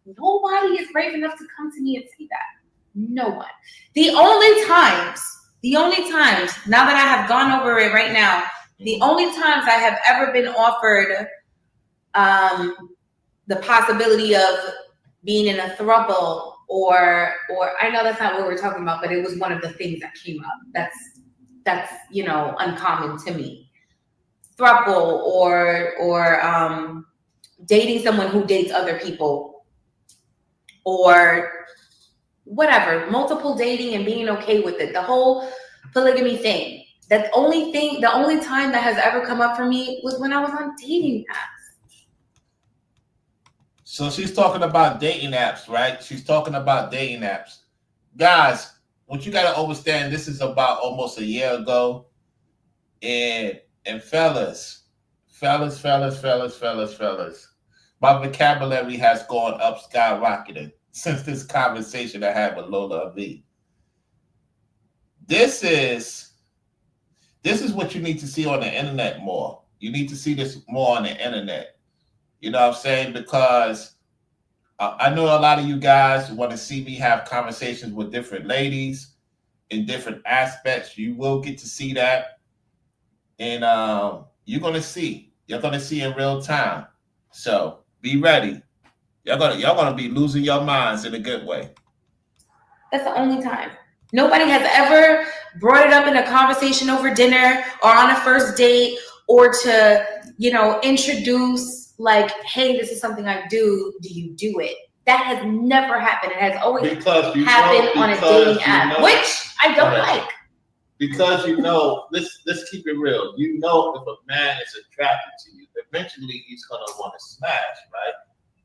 Nobody is brave enough to come to me and say that. No one. The only times, now that I have gone over it right now, the only times I have ever been offered the possibility of being in a throuple or I know that's not what we're talking about, but it was one of the things that came up. That's you know, uncommon to me. Throuple or dating someone who dates other people or whatever, multiple dating and being okay with it. The whole polygamy thing. The only time that has ever come up for me was when I was on dating apps. So she's talking about dating apps, right? She's talking about dating apps. Guys, what you got to understand, this is about almost a year ago. And fellas, my vocabulary has gone up skyrocketing since this conversation I had with Lola V. This is what you need to see on the internet more. You need to see this more on the internet. You know what I'm saying? Because I know a lot of you guys want to see me have conversations with different ladies in different aspects. You will get to see that. And you're going to see in real time. So be ready. Y'all gonna be losing your minds in a good way. That's the only time. Nobody has ever brought it up in a conversation over dinner or on a first date or to, you know, introduce like, hey, this is something I do. Do you do it? That has never happened. It has always happened on a dating app, which I don't like. Because you know, let's keep it real. You know, if a man is attracted to you, eventually he's gonna want to smash, right?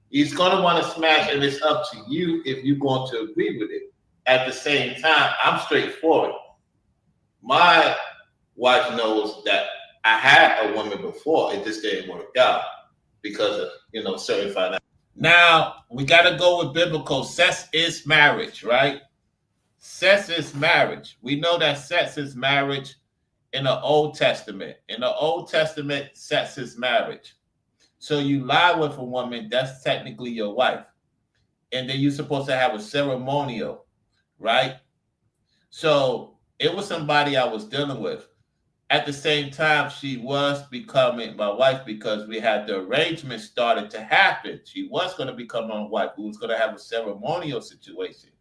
He's going to want to smash, and it's up to you if you're going to agree with it. At the same time, I'm straightforward. My wife knows that I had a woman before. It just didn't work out because of, certain financial. Now, we got to go with biblical. Sex is marriage, right? Sex is marriage. We know that sex is marriage in the Old Testament. In the Old Testament, sex is marriage. So you lie with a woman, that's technically your wife. And then you're supposed to have a ceremonial, right? So it was somebody I was dealing with. At the same time, she was becoming my wife because we had the arrangement started to happen. She was going to become my wife. We was going to have a ceremonial situation.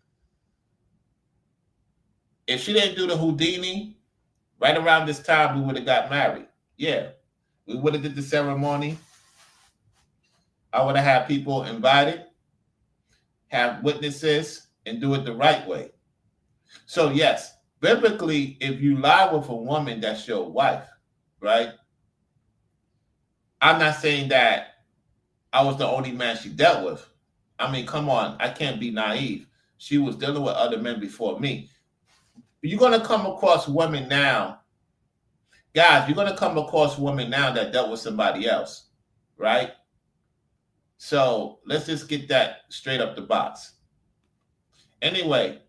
If she didn't do the Houdini, right around this time, we would have got married. Yeah, we would have did the ceremony. I would have had people invited, have witnesses, and do it the right way. So yes, biblically, if you lie with a woman, that's your wife, right? I'm not saying that I was the only man she dealt with. I mean, come on, I can't be naive. She was dealing with other men before me. You're going to come across women now. Guys, you're going to come across women now that dealt with somebody else, right? So let's just get that straight up the box. Anyway,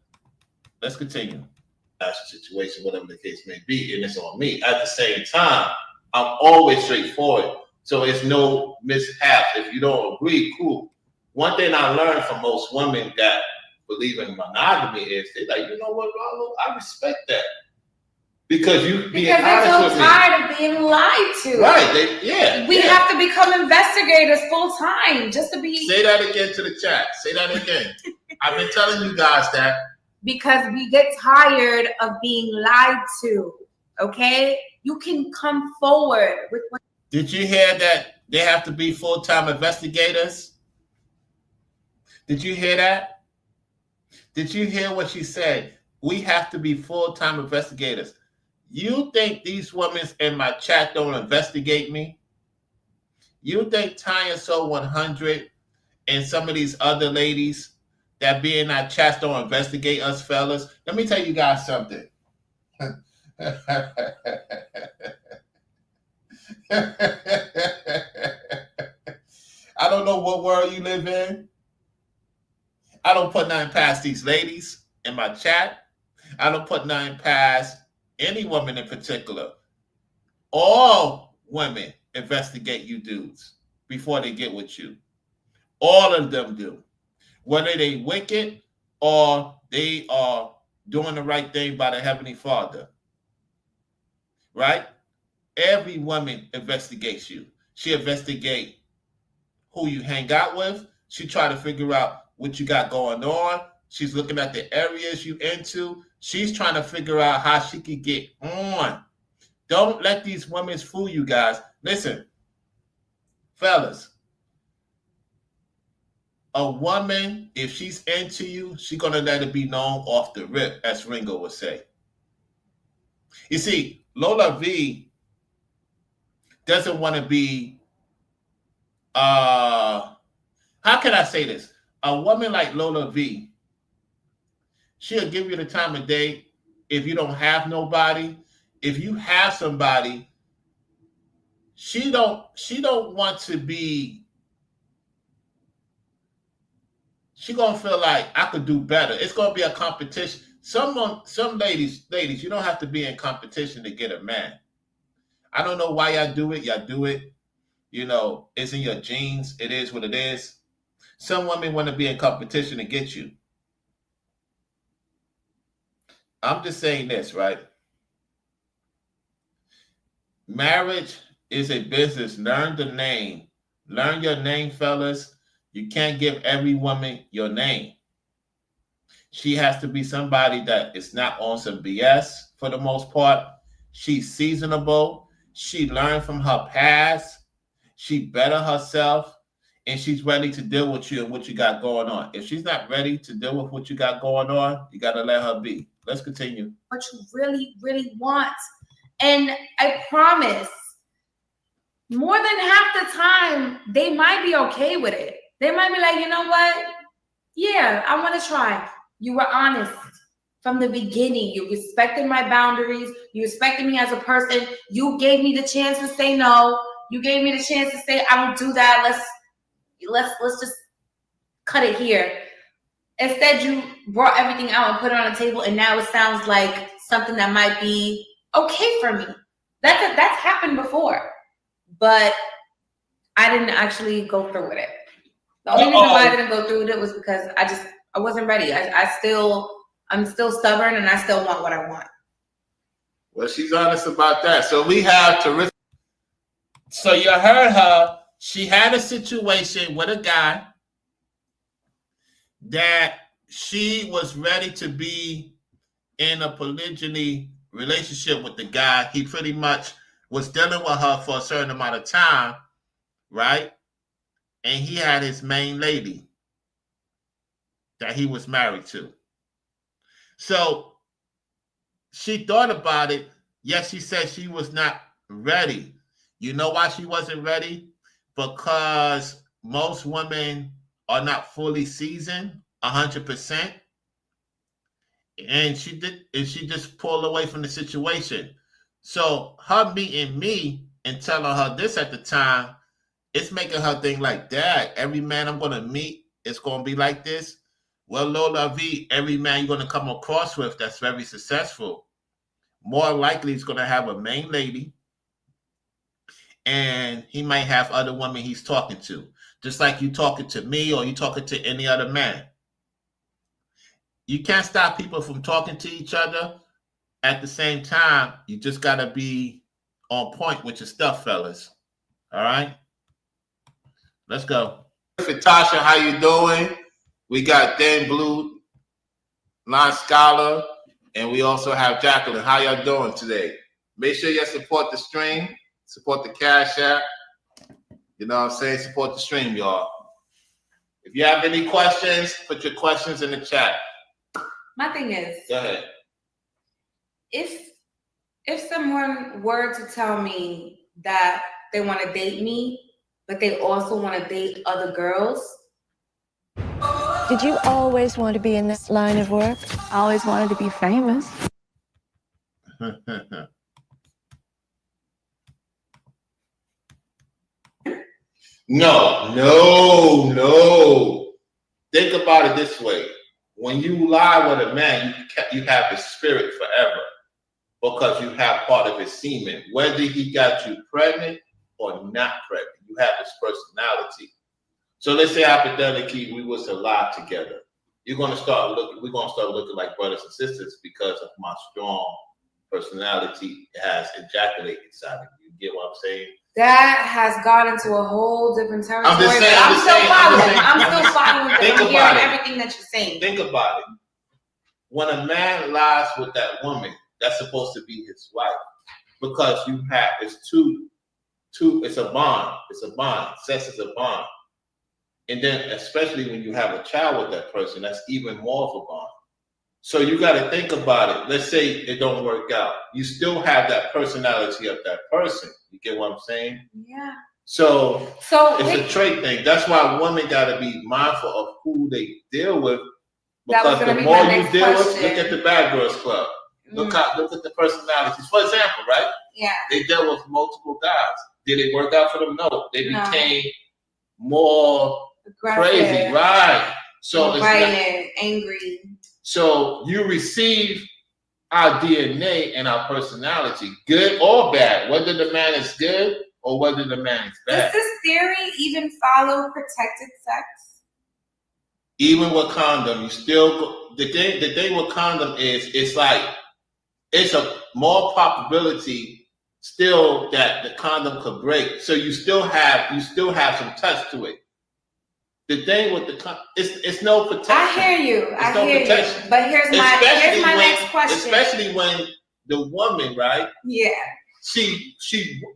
let's continue. Situation, whatever the case may be, and it's on me. At the same time, I'm always straightforward. So it's no mishaps. If you don't agree, cool. One thing I learned from most women that believe in monogamy is they're like, you know what, Rollo, I respect that. Because you being honest with me. Because they're so tired of being lied to. Right. We have to become investigators full time just to be. Say that again to the chat. Say that again. I've been telling you guys that. Because we get tired of being lied to. Okay? You can come forward with what. Did you hear that they have to be full-time investigators? Did you hear that? Did you hear what she said? We have to be full-time investigators. You think these women in my chat don't investigate me? You think Tanya Soul 100 and some of these other ladies that be in our chats don't investigate us fellas? Let me tell you guys something. I don't know what world you live in. I don't put nothing past these ladies in my chat. I don't put nothing past any woman in particular. All women investigate you dudes before they get with you. All of them do. Whether they wicked or they are doing the right thing by the Heavenly Father. Right? Every woman investigates you. She investigates who you hang out with. She try to figure out what you got going on. She's looking at the areas you into. She's trying to figure out how she could get on. Don't let these women fool you guys. Listen, fellas, a woman, if she's into you, she's going to let it be known off the rip, as Ringo would say. You see, Lola V doesn't want to be, how can I say this? A woman like Lola V, she'll give you the time of day if you don't have nobody. If you have somebody, she don't want to be, she gonna feel like I could do better. It's gonna be a competition. Some ladies, you don't have to be in competition to get a man. I don't know why y'all do it. Y'all do it. You know, it's in your genes. It is what it is. Some women want to be in competition to get you. I'm just saying this, right? Marriage is a business. Learn the name. Learn your name, fellas. You can't give every woman your name. She has to be somebody that is not on some BS for the most part. She's seasonable. She learned from her past. She better herself. And she's ready to deal with you and what you got going on. If she's not ready to deal with what you got going on, you got to let her be. Let's continue. What you really, really want. And I promise, more than half the time, they might be okay with it. They might be like, you know what? Yeah, I want to try. You were honest from the beginning. You respected my boundaries. You respected me as a person. You gave me the chance to say no. You gave me the chance to say I don't do that. Let's just cut it here. Instead, you brought everything out and put it on the table, and now it sounds like something that might be okay for me. That's happened before, but I didn't actually go through with it. The only reason why I didn't go through with it was because I wasn't ready. I'm still stubborn, and I still want what I want. Well, she's honest about that. So we have terrific. So you heard her. She had a situation with a guy that she was ready to be in a polygyny relationship with the guy. He pretty much was dealing with her for a certain amount of time, right? And he had his main lady that he was married to. So she thought about it. Yes, she said she was not ready. You know why she wasn't ready? Because most women are not fully seasoned 100%. And she just pulled away from the situation. So her meeting me and telling her this at the time, it's making her think like, Dad, every man I'm going to meet is going to be like this. Well, Lola V, every man you're going to come across with that's very successful, more likely he's going to have a main lady, and he might have other women he's talking to, just like you talking to me or you talking to any other man. You can't stop people from talking to each other. At the same time, you just got to be on point with your stuff, fellas. All right? Let's go. Tasha, how you doing? We got Dan Blue, Lon Scholar, and we also have Jacqueline. How y'all doing today? Make sure you support the stream, support the Cash App. You know what I'm saying? Support the stream, y'all. If you have any questions, put your questions in the chat. My thing is, go ahead. If someone were to tell me that they want to date me, but they also want to date other girls. Did you always want to be in this line of work? I always wanted to be famous. No. Think about it this way. When you lie with a man, you have his spirit forever because you have part of his semen. Whether he got you pregnant or not pregnant, you have his personality. So let's say hypothetically we was to lie together. We're gonna start looking like brothers and sisters because of my strong personality has ejaculated inside of you. You get what I'm saying? That has gone into a whole different territory. I'm still following. I'm hearing everything that you're saying. Think about it. When a man lies with that woman, that's supposed to be his wife, because it's a bond. It's a bond. Sex is a bond. And then especially when you have a child with that person, that's even more of a bond. So you got to think about it. Let's say it don't work out. You still have that personality of that person. You get what I'm saying? Yeah. So it's a trait thing. That's why women got to be mindful of who they deal with. Because the more you deal with, look at the Bad Girls Club. Look at the personalities. For example, right? Yeah. They dealt with multiple guys. Did it work out for them? No. They became more aggressive, crazy, right? So it's violent, angry. So you receive our DNA and our personality, good or bad, whether the man is good or whether the man is bad. Does this theory even follow protected sex? Even with condom, you still the thing with condom is it's a more probability still that the condom could break. So you still have some touch to it. The thing with it's no protection. I hear you. But here's my next question. Especially when the woman, right? Yeah.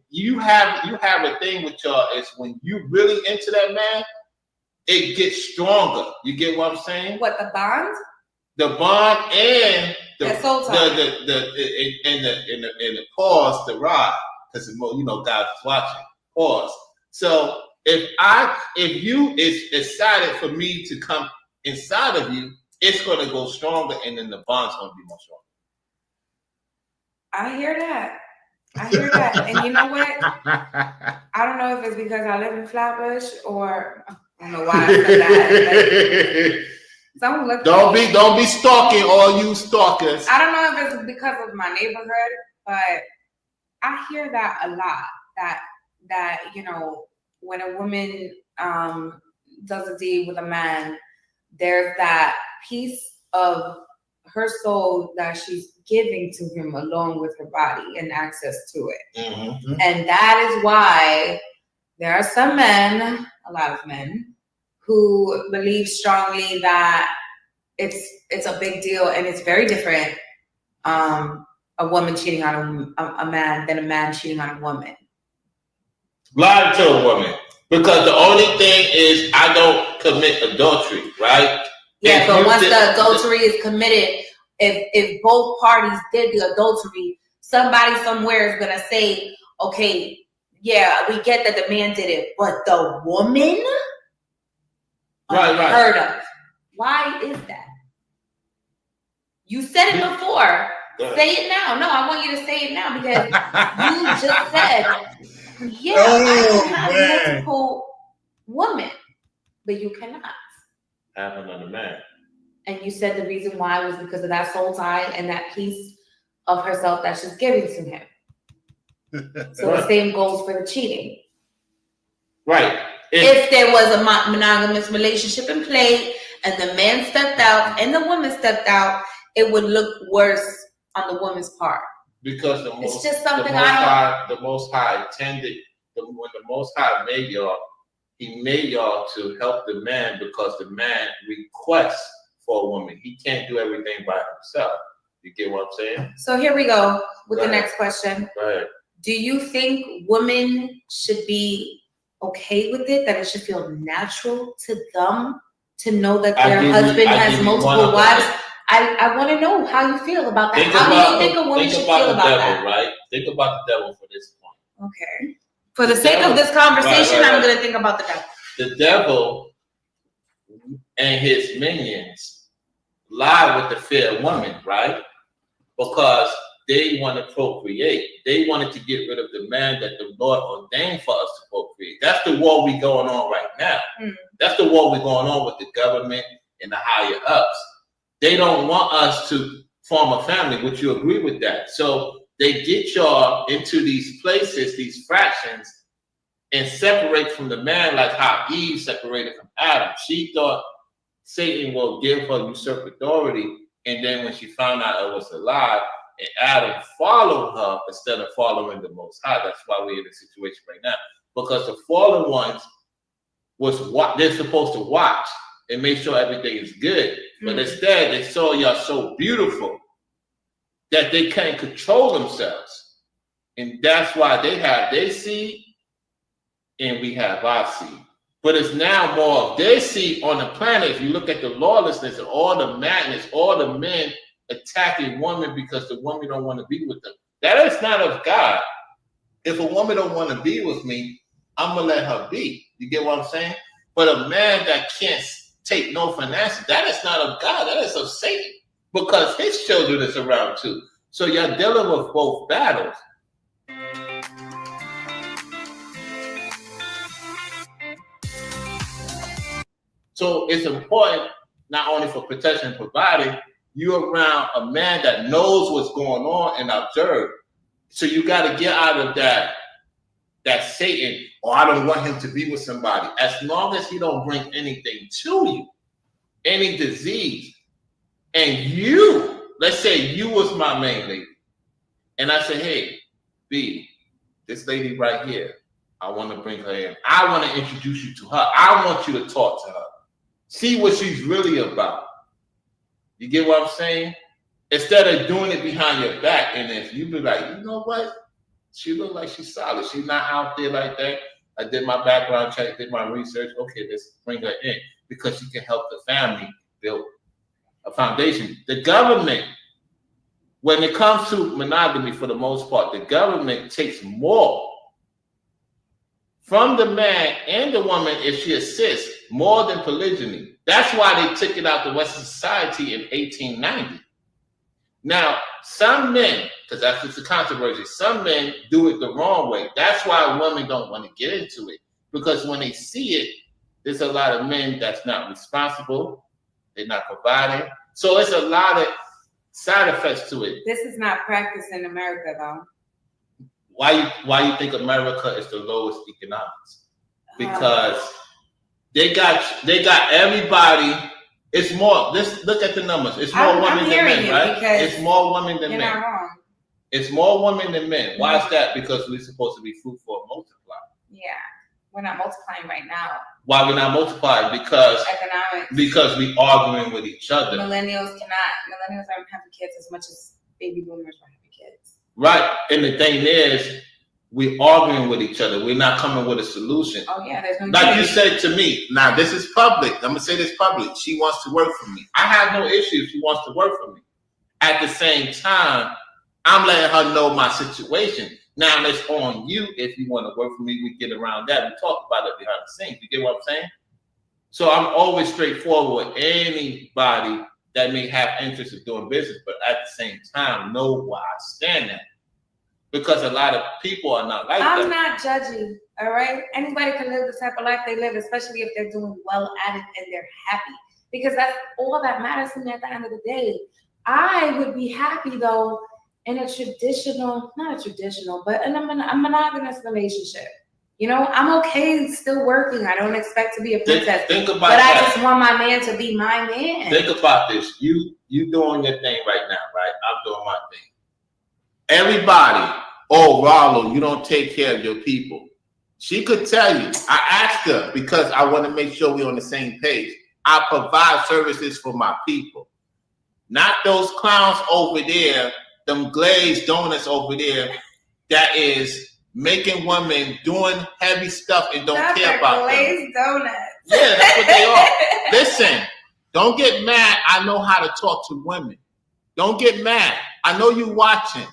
You have a thing with y'all is when you really into that man, it gets stronger. You get what I'm saying? What, the bond? The bond and the soul time. the pause, the ride, because guys is watching. Pause. So If you is excited for me to come inside of you, it's gonna go stronger, and then the bond's gonna be more strong. I hear that. And you know what? I don't know if it's because I live in Flatbush or I don't know why I said that. Don't be stalking all you stalkers. I don't know if it's because of my neighborhood, but I hear that a lot. That you know, when a woman does a deed with a man, there's that piece of her soul that she's giving to him along with her body and access to it. Mm-hmm. And that is why there are some men, a lot of men, who believe strongly that it's a big deal and it's very different, a woman cheating on a man than a man cheating on a woman. Lie to a woman. Because the only thing is I don't commit adultery, right? Yeah, but once the adultery is committed, if both parties did the adultery, somebody somewhere is gonna say, okay, yeah, we get that the man did it, but the woman? Unheard of. Why is that? You said it before. Say it now. No, I want you to say it now because you just said, yeah, I can have multiple women, but you cannot have another man. And you said the reason why was because of that soul tie and that piece of herself that she's giving to him. So the same goes for the cheating. Right. If there was a monogamous relationship in play and the man stepped out and the woman stepped out, it would look worse on the woman's part. Because the Most High intended, when the Most High made y'all, he made y'all to help the man because the man requests for a woman. He can't do everything by himself. You get what I'm saying? So here we go with the next question. Go ahead. Do you think women should be okay with it, that it should feel natural to them to know that their husband has multiple wives? I want to know how you feel about that. How do you think a woman should feel about that? Right? Think about the devil for this point. Okay. For the sake of this conversation, I'm going to think about the devil. The devil and his minions lie with the fair woman, right? Because they want to procreate. They wanted to get rid of the man that the Lord ordained for us to procreate. That's the war we going on right now. That's the war we're going on with the government and the higher ups. They don't want us to form a family. Would you agree with that? So they get y'all into these places, these fractions, and separate from the man, like how Eve separated from Adam. She thought Satan will give her usurp authority, and then when she found out it was a lie, and Adam followed her instead of following the Most High. That's why we're in the situation right now. Because the fallen ones was what they're supposed to watch and make sure everything is good. But instead, they saw y'all so beautiful that they can't control themselves. And that's why they have their seed and we have our seed. But it's now more of their seed on the planet. If you look at the lawlessness and all the madness, all the men attacking women because the woman don't want to be with them. That is not of God. If a woman don't want to be with me, I'm going to let her be. You get what I'm saying? But a man that can't take no finances, that is not of God. That is of Satan. Because his children is around too. So you're dealing with both battles. So it's important, not only for protection and providing, you're around a man that knows what's going on and observe. So you got to get out of that Satan, or I don't want him to be with somebody. As long as he don't bring anything to you, any disease, and you, let's say you was my main lady, and I say, hey, B, this lady right here, I want to bring her in. I want to introduce you to her. I want you to talk to her. See what she's really about. You get what I'm saying? Instead of doing it behind your back, and if you be like, you know what? She look like she's solid. She's not out there like that. I did my background check, did my research. Okay, let's bring her in because she can help the family build a foundation. The government, when it comes to monogamy, for the most part, the government takes more from the man and the woman if she assists more than polygyny. That's why they took it out the Western society in 1890. Now, some men, because that's just a controversy, some men do it the wrong way. That's why women don't want to get into it. Because when they see it, there's a lot of men that's not responsible. They're not providing. So it's a lot of side effects to it. This is not practiced in America, though. Why you think America is the lowest economics? Because they got everybody. It's more. Look at the numbers. It's more women than men, right? It's more women than men. You're not wrong. It's more women than men. Why is that? Because we're supposed to be fruitful and multiply. Yeah, we're not multiplying right now. Why we're not multiplying? Because economics. Because we arguing with each other. Millennials aren't having kids as much as baby boomers are having kids. Right, and the thing is, we're arguing with each other. We're not coming with a solution. Oh yeah, there's no. Like you said to me. Now this is public. I'm gonna say this public. She wants to work for me. I have no issue if she wants to work for me. At the same time, I'm letting her know my situation. Now it's on you if you want to work for me. We get around that. We talk about it behind the scenes. You get what I'm saying? So I'm always straightforward with anybody that may have interest in doing business, but at the same time, know where I stand at. Because a lot of people are not like that. I'm not judging, all right? Anybody can live the type of life they live, especially if they're doing well at it and they're happy. Because that's all that matters to me at the end of the day. I would be happy, though, in a traditional, not a traditional, but in a monogamous relationship. You know, I'm okay still working. I don't expect to be a princess. Think about but that. I just want my man to be my man. Think about this. You doing your thing right now, right? I'm doing my thing. Everybody, oh, Rollo, you don't take care of your people. She could tell you. I asked her because I want to make sure we're on the same page. I provide services for my people. Not those clowns over there, them glazed donuts over there that is making women doing heavy stuff and don't care about glazed them. Donuts. Yeah, that's what they are. Listen, don't get mad. I know how to talk to women. Don't get mad. I know you watching.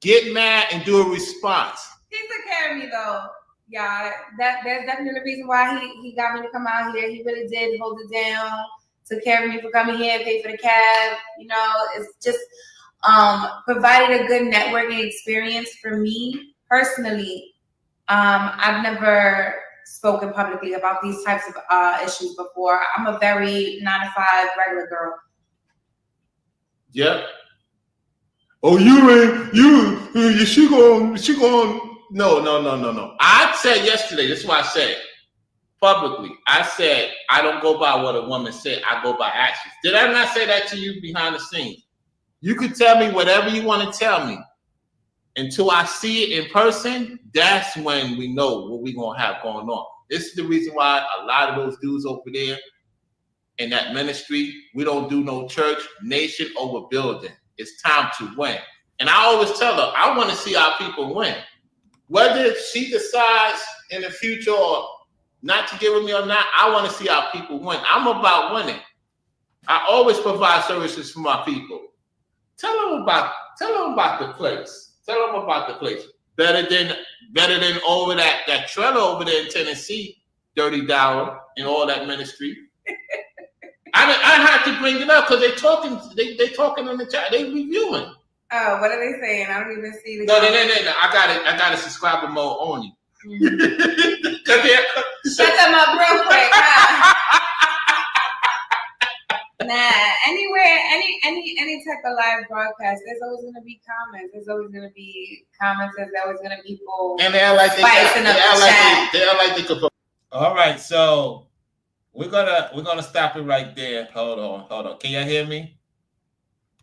Get mad and do a response. He took care of me though, y'all. There's definitely the reason why he got me to come out here. He really did hold it down. Took care of me for coming here, paid for the cab. You know, it's just provided a good networking experience for me personally. I've never spoken publicly about these types of issues before. I'm a very 9-to-5 regular girl. Yep. Oh, she going. No. I said yesterday, this is what I said publicly. I said, I don't go by what a woman said. I go by actions. Did I not say that to you behind the scenes? You could tell me whatever you want to tell me. Until I see it in person, that's when we know what we're going to have going on. This is the reason why a lot of those dudes over there in that ministry, we don't do no church, nation over building. It's time to win. And I always tell her, I want to see our people win. Whether she decides in the future or not to give with me or not, I want to see our people win. I'm about winning. I always provide services for my people. Tell them about the place. Tell them about the place. Better than over that trailer over there in Tennessee, Dirty Dollar and all that ministry. I had to bring it up because they talking in the chat. They reviewing. Oh, what are they saying? I don't even see the. No. I got a subscriber mode on you. Shut them up real quick. Nah, anywhere, any type of live broadcast, there's always gonna be comments. There's always gonna be comments. There's always gonna be people. And they are like they could. All right, so we're gonna stop it right there. Hold on. Can y'all hear me?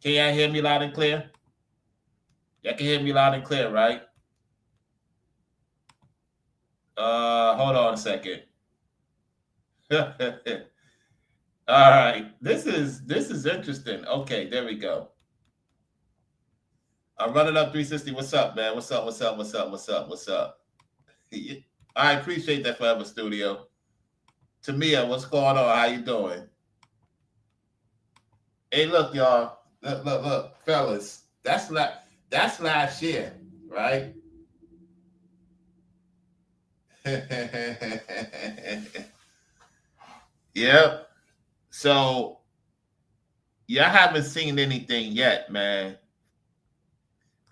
Can y'all hear me loud and clear? Y'all can hear me loud and clear, right? Hold on a second. All right, this is interesting. Okay, there we go. I'm running up 360. What's up, man? What's up? I appreciate that, Forever Studio. Tamia, what's going on? How you doing? Hey, look, y'all. Look, fellas. That's last year, right? Yep. So y'all haven't seen anything yet, man.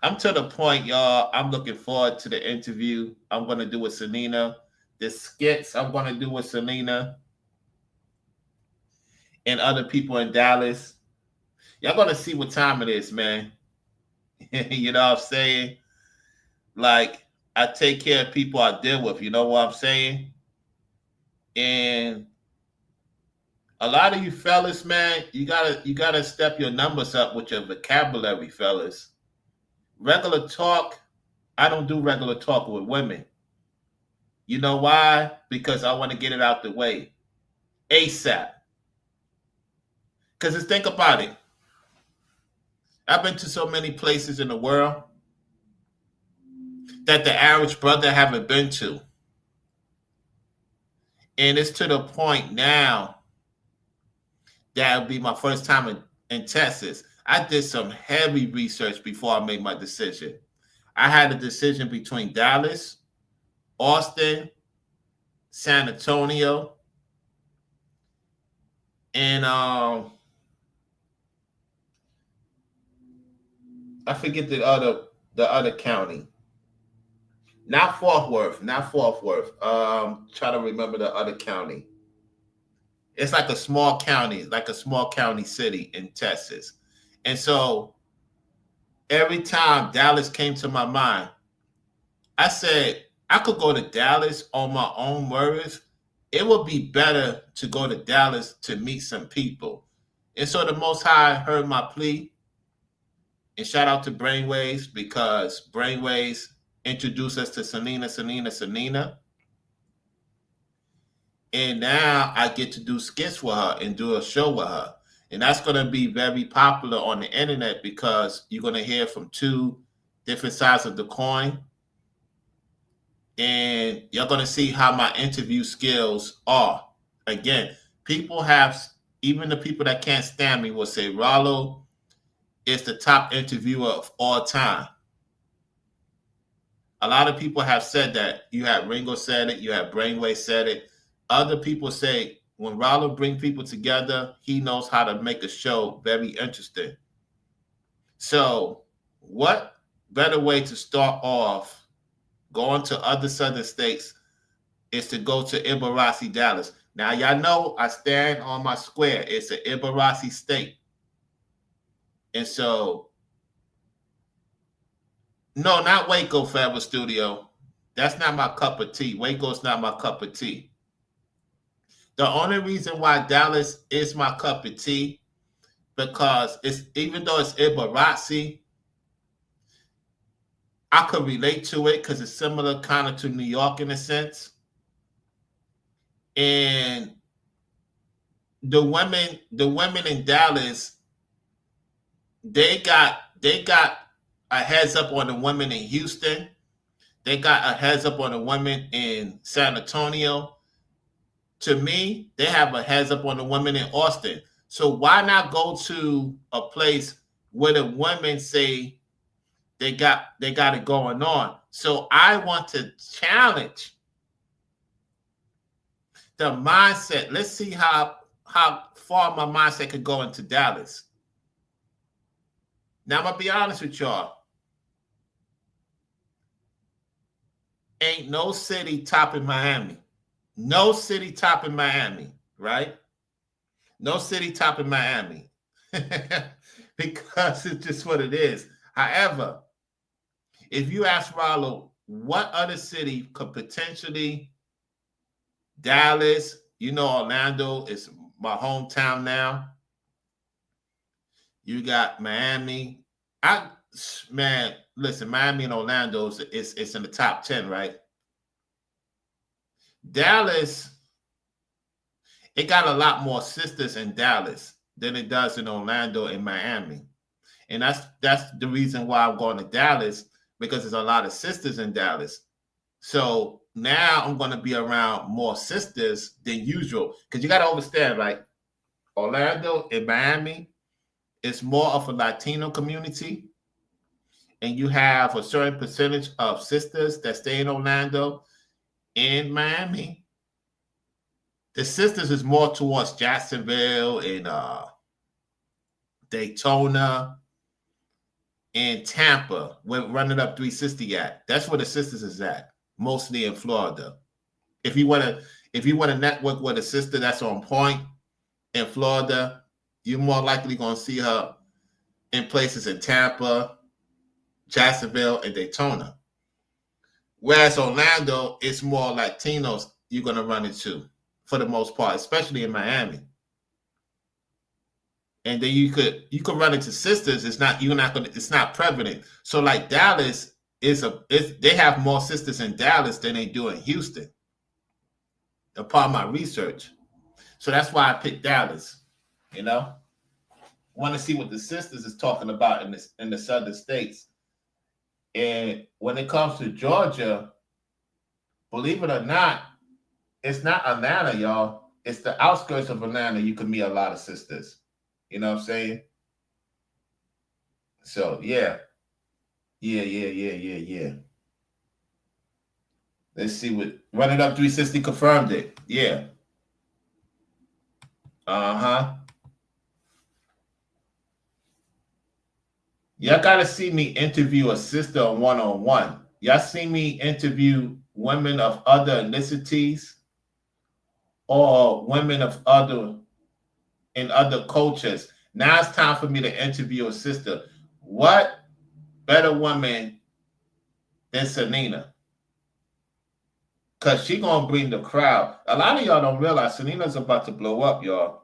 I'm to the point, y'all. I'm looking forward to the interview I'm gonna do with Selena. The skits I'm gonna do with Selena and other people in Dallas. Y'all gonna see what time it is, man. You know what I'm saying? Like, I take care of people I deal with, you know what I'm saying? And a lot of you fellas, man, you gotta step your numbers up with your vocabulary, fellas. Regular talk, I don't do regular talk with women. You know why? Because I want to get it out the way ASAP. Because think about it. I've been to so many places in the world that the average brother haven't been to. And it's to the point now that will be my first time in Texas. I did some heavy research before I made my decision. I had a decision between Dallas, Austin, San Antonio, and I forget the other county. Not Fort Worth. Try to remember the other county. It's like a small county, city in Texas. And so every time Dallas came to my mind, I said, I could go to Dallas on my own words. It would be better to go to Dallas to meet some people. And so the Most High heard my plea. And shout out to Brainwaves, because Brainwaves introduced us to Selena. And now I get to do skits with her and do a show with her. And that's going to be very popular on the internet because you're going to hear from two different sides of the coin. And you're going to see how my interview skills are. Again, even the people that can't stand me will say, Rollo is the top interviewer of all time. A lot of people have said that. You had Ringo said it. You had Brainwave said it. Other people say when Rollo brings people together, he knows how to make a show very interesting. So what better way to start off going to other southern states is to go to Ibarasi, Dallas. Now, y'all know I stand on my square. It's an Ibarasi state. And so, no, not Waco Forever Studio. That's not my cup of tea. Waco's not my cup of tea. The only reason why Dallas is my cup of tea, because even though it's Ibarasi, I could relate to it because it's similar kind of to New York in a sense. And the women in Dallas, they got a heads up on the women in Houston. They got a heads up on the women in San Antonio. To me, they have a heads up on the women in Austin. So why not go to a place where the women say they got it going on? So I want to challenge the mindset. Let's see how far my mindset could go into Dallas. Now I'm gonna be honest with y'all. Ain't no city topping Miami. No city topping Miami, right? No city topping Miami. Because it's just what it is. However, if you ask Rollo, what other city could potentially, Dallas, Orlando is my hometown now. You got Miami. Listen, Miami and Orlando is in the top 10, right? Dallas, it got a lot more sisters in Dallas than it does in Orlando and Miami. And that's the reason why I'm going to Dallas, because there's a lot of sisters in Dallas. So now I'm going to be around more sisters than usual. Because you got to understand, like, Orlando and Miami, it's more of a Latino community. And you have a certain percentage of sisters that stay in Orlando. in Miami. The sisters is more towards Jacksonville and Daytona and Tampa, where Running Up 360 at. That's where the sisters is at, mostly in Florida. If you want to network with a sister that's on point in Florida, you're more likely going to see her in places in Tampa, Jacksonville, and Daytona. Whereas Orlando, it's more Latinos you're going to run into for the most part, especially in Miami. And then you could run into sisters. It's not prevalent. So like Dallas they have more sisters in Dallas than they do in Houston. Upon my research. So that's why I picked Dallas, Want to see what the sisters is talking about in the southern states. And when it comes to Georgia, believe it or not, it's not Atlanta, y'all. It's the outskirts of Atlanta. You can meet a lot of sisters. You know what I'm saying? So yeah. Let's see what Running Up 360 confirmed it. Yeah. Uh-huh. Y'all gotta see me interview a sister one-on-one. Y'all see me interview women of other ethnicities or women of other cultures. Now it's time for me to interview a sister. What better woman than Selena? Because she gonna bring the crowd. A lot of y'all don't realize Selena's about to blow up, y'all.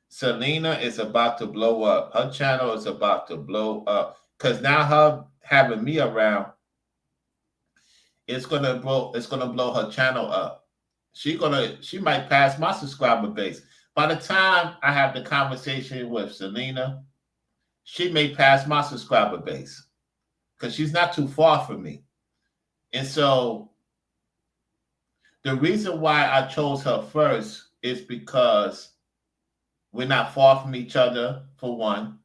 Selena is about to blow up. Her channel is about to blow up. Because now her having me around, it's gonna blow her channel up. She might pass my subscriber base. By the time I have the conversation with Selena, she may pass my subscriber base. Because she's not too far from me. And so the reason why I chose her first is because we're not far from each other, for one.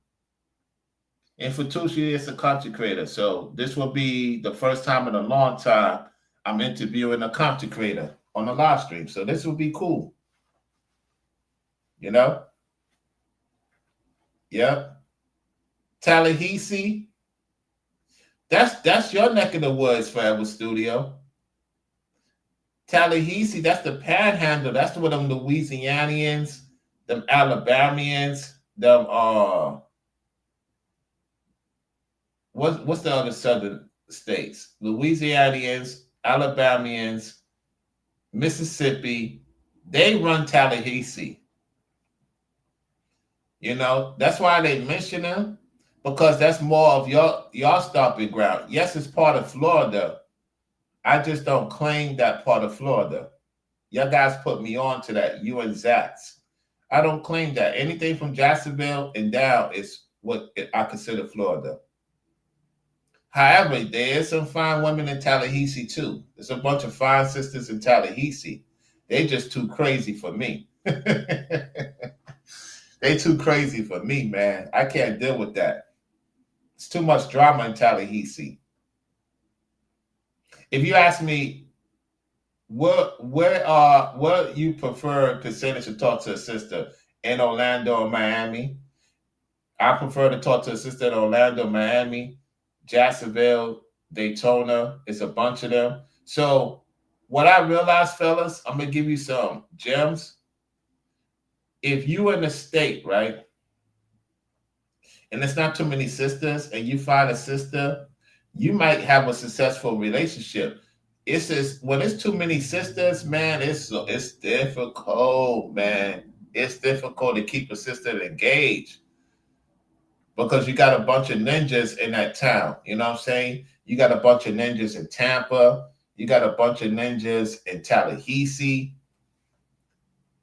And for two, she is a content creator. So this will be the first time in a long time I'm interviewing a content creator on a live stream. So this will be cool. Yeah. Tallahassee. That's your neck of the woods, Forever Studio. Tallahassee, that's the panhandle. That's where them Louisianians, them Alabamians, them what's the other southern states? Louisianians, Alabamians, Mississippi, they run Tallahassee. That's why they mention them, because that's more of your stomping ground. Yes, it's part of Florida. I just don't claim that part of Florida. Y'all guys put me on to that, you and Zach's. I don't claim that. Anything from Jacksonville and down is what I consider Florida. However, there is some fine women in Tallahassee too. There's a bunch of fine sisters in Tallahassee. They just too crazy for me. They too crazy for me, man. I can't deal with that. It's too much drama in Tallahassee. If you ask me, what you prefer percentage to talk to a sister in Orlando or Miami? I prefer to talk to a sister in Orlando, Miami, Jacksonville, Daytona. It's a bunch of them. So what I realized, fellas, I'm gonna give you some gems. If you in the state, right, and there's not too many sisters, and you find a sister, you might have a successful relationship. It's just when it's too many sisters, man, it's difficult, man. It's difficult to keep a sister engaged because you got a bunch of ninjas in that town. You know what I'm saying? You got a bunch of ninjas in Tampa. You got a bunch of ninjas in Tallahassee.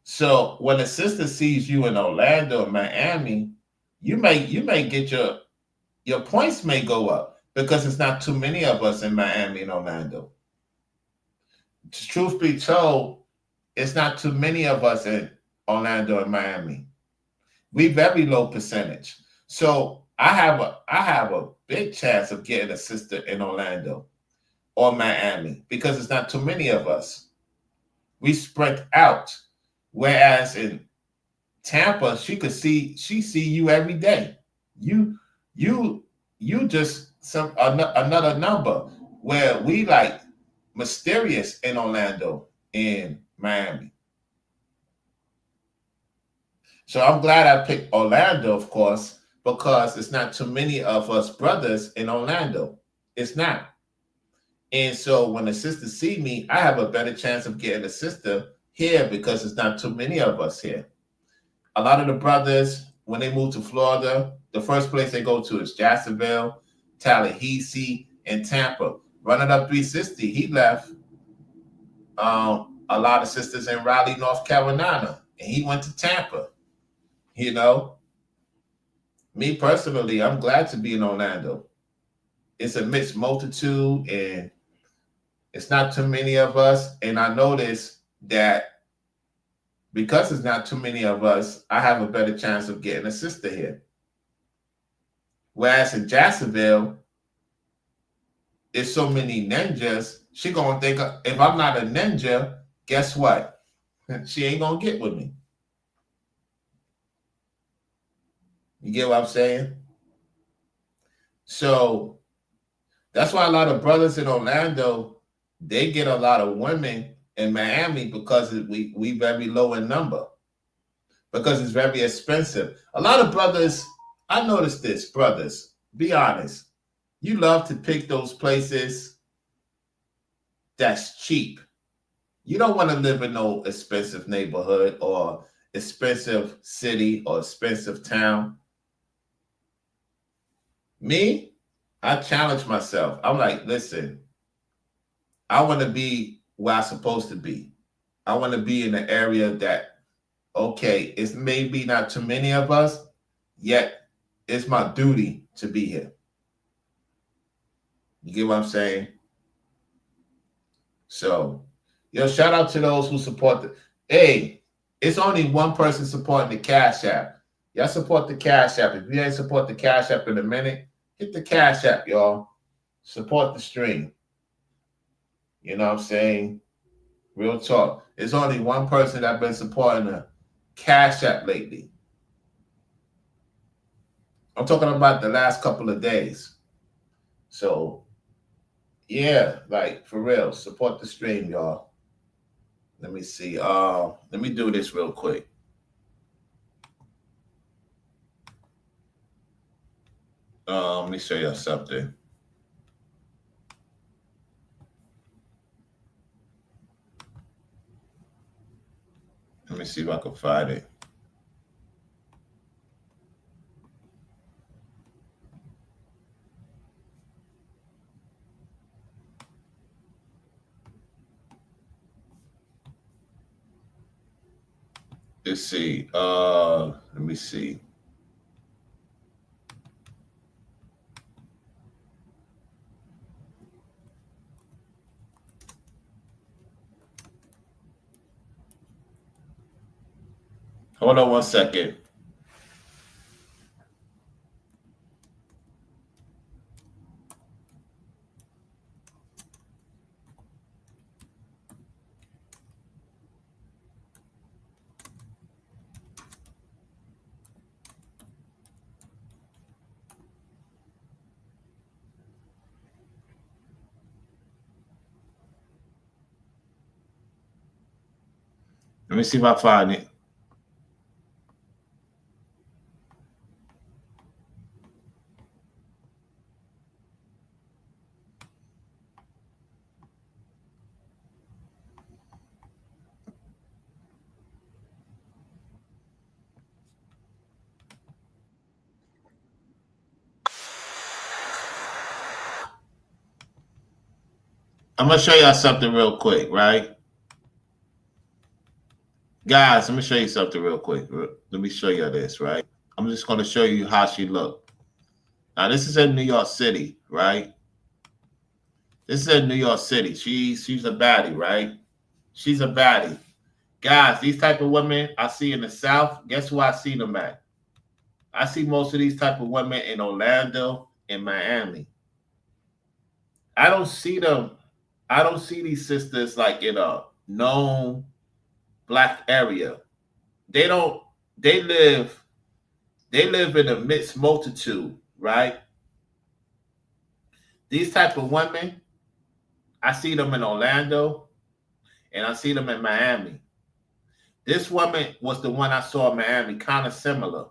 So when a sister sees you in Orlando or Miami, you may get your points may go up because it's not too many of us in Miami and Orlando. Truth be told, it's not too many of us in Orlando and Miami. We very low percentage. So I have a big chance of getting a sister in Orlando or Miami because it's not too many of us. We spread out. Whereas in Tampa, she see you every day. You just another number. Where we like mysterious in Orlando, in Miami. So I'm glad I picked Orlando, of course, because it's not too many of us brothers in Orlando. It's not. And so when the sisters see me, I have a better chance of getting a sister here because it's not too many of us here. A lot of the brothers, when they move to Florida, the first place they go to is Jacksonville, Tallahassee, and Tampa. Running Up 360, he left a lot of sisters in Raleigh, North Carolina, and he went to Tampa. You know, me personally, I'm glad to be in Orlando. It's a mixed multitude, and it's not too many of us. And I noticed that because it's not too many of us, I have a better chance of getting a sister here. Whereas in Jacksonville, there's so many ninjas, she gonna think if I'm not a ninja, guess what? She ain't gonna get with me. You get what I'm saying? So that's why a lot of brothers in Orlando, they get a lot of women in Miami because we very low in number. Because it's very expensive. A lot of brothers, I noticed this, brothers, be honest. You love to pick those places that's cheap. You don't want to live in no expensive neighborhood or expensive city or expensive town. Me, I challenge myself. I'm like, listen, I want to be where I'm supposed to be. I want to be in the area that, okay, it's maybe not too many of us, yet it's my duty to be here. You get what I'm saying? So, shout out to those who support hey, it's only one person supporting the Cash App. Y'all support the Cash App. If you ain't support the Cash App in a minute, hit the Cash App, y'all. Support the stream. You know what I'm saying? Real talk. There's only one person that's been supporting the Cash App lately. I'm talking about the last couple of days. So, yeah, like for real, support the stream, y'all. Let me see. Let me do this real quick. Let me show you something. Let me see if I can find it. Let's see. Let me see. Hold on one second. Let me see if I find it. I'm going to show y'all something real quick, right? Guys, let me show you something real quick. Let me show you this, right? I'm just going to show you how she looked. Now, this is in New York City, right? This is in New York City. She's a baddie, right? She's a baddie. Guys, these type of women I see in the South, guess where I see them at? I see most of these type of women in Orlando and Miami. I don't see them I don't see these sisters like in a known black area. They don't. They live in a mixed multitude, right? These type of women, I see them in Orlando and I see them in Miami. This woman was the one I saw in Miami, kind of similar.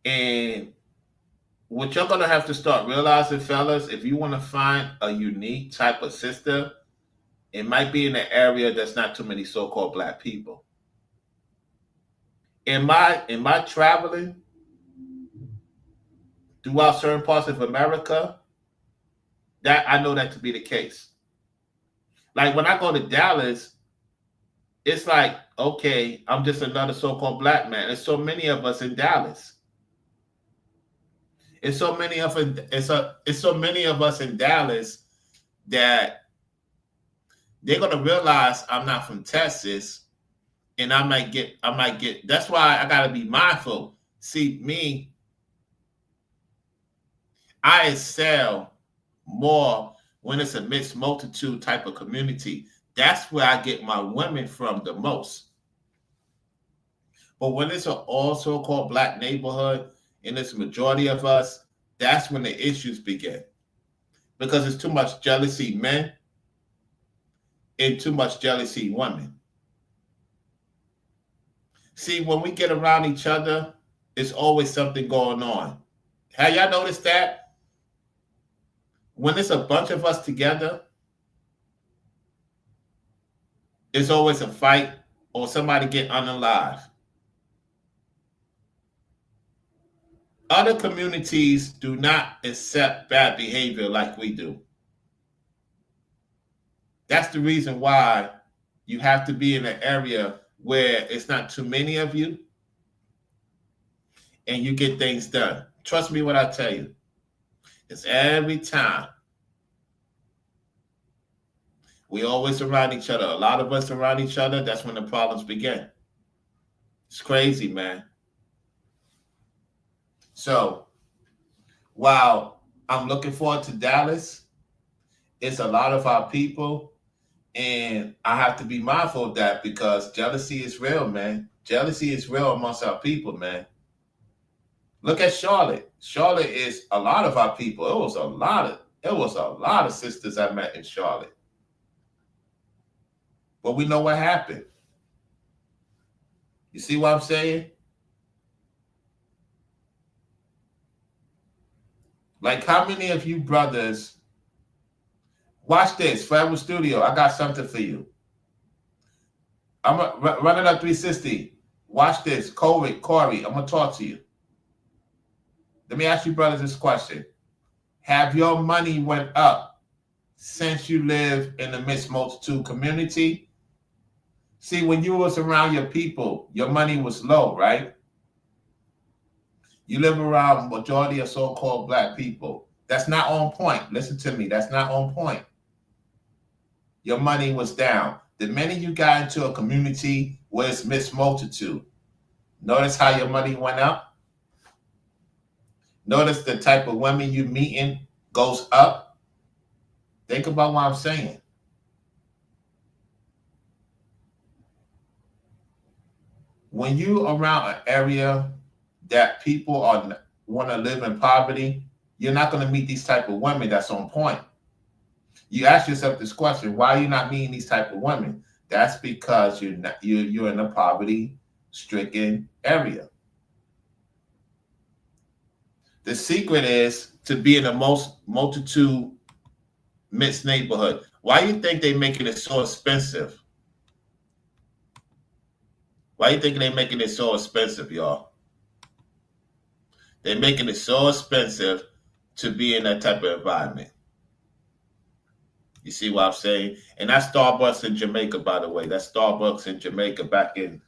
And what you're gonna have to start realizing, fellas, if you want to find a unique type of sister, it might be in an area that's not too many so-called black people. In my traveling throughout certain parts of America, that I know that to be the case. Like when I go to Dallas, it's like, okay, I'm just another so-called black man. There's so many of us in Dallas. It's so many of us in Dallas that they're gonna realize I'm not from Texas, and I might get. That's why I gotta be mindful. See, me, I excel more when it's a mixed multitude type of community. That's where I get my women from the most. But when it's an all so-called black neighborhood and it's a majority of us, that's when the issues begin. Because it's too much jealousy men and too much jealousy women. See, when we get around each other, it's always something going on. Have y'all noticed that? When it's a bunch of us together, it's always a fight or somebody get unalive. Other communities do not accept bad behavior like we do. That's the reason why you have to be in an area where it's not too many of you and you get things done. Trust me when I tell you. It's every time. We always around each other. A lot of us around each other, that's when the problems begin. It's crazy, man. So, while I'm looking forward to Dallas, it's a lot of our people, and I have to be mindful of that because jealousy is real, man. Jealousy is real amongst our people, man. Look at Charlotte. Charlotte is a lot of our people. It was a lot of sisters I met in Charlotte. But we know what happened. You see what I'm saying? Like, how many of you brothers, watch this, Forever Studio, I got something for you. I'm running up 360. Watch this, Corey, I'm going to talk to you. Let me ask you brothers this question. Have your money went up since you live in the mixed multitude community? See, when you was around your people, your money was low, right? You live around majority of so-called black people. That's not on point. Listen to me. That's not on point. Your money was down. The minute you got into a community where it's mixed multitude, notice how your money went up? Notice the type of women you meeting goes up? Think about what I'm saying. When you around an area that people want to live in poverty, you're not going to meet these type of women that's on point. You ask yourself this question: why are you not meeting these type of women? That's because you're in a poverty-stricken area. The secret is to be in a multitude mixed neighborhood. Why do you think they're making it so expensive? Why do you think they're making it so expensive, y'all? They're making it so expensive to be in that type of environment. You see what I'm saying? And that's Starbucks in Jamaica, by the way. That's Starbucks in Jamaica back in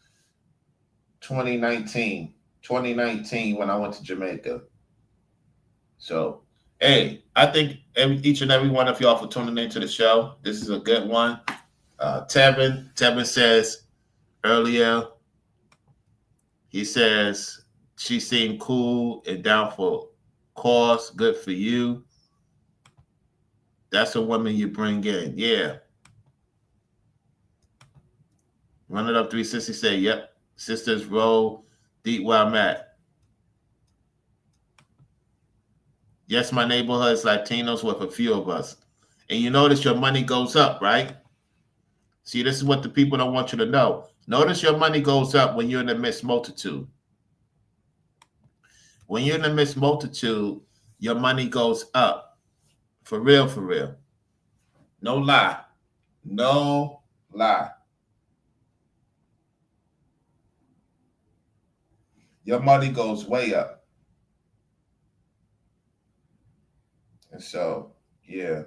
2019 when I went to Jamaica. So, hey, I thank each and every one of y'all for tuning into the show. This is a good one. Tevin says earlier, he says, she seemed cool and down for cause. Good for you. That's a woman you bring in. Yeah. Run it up 360. Say, yep. Sisters roll deep where I'm at. Yes, my neighborhood is Latinos with a few of us. And you notice your money goes up, right? See, this is what the people don't want you to know. Notice your money goes up when you're in the mixed multitude. When you're in the mixed multitude, your money goes up. For real, for real. No lie. No lie. Your money goes way up. And so, yeah.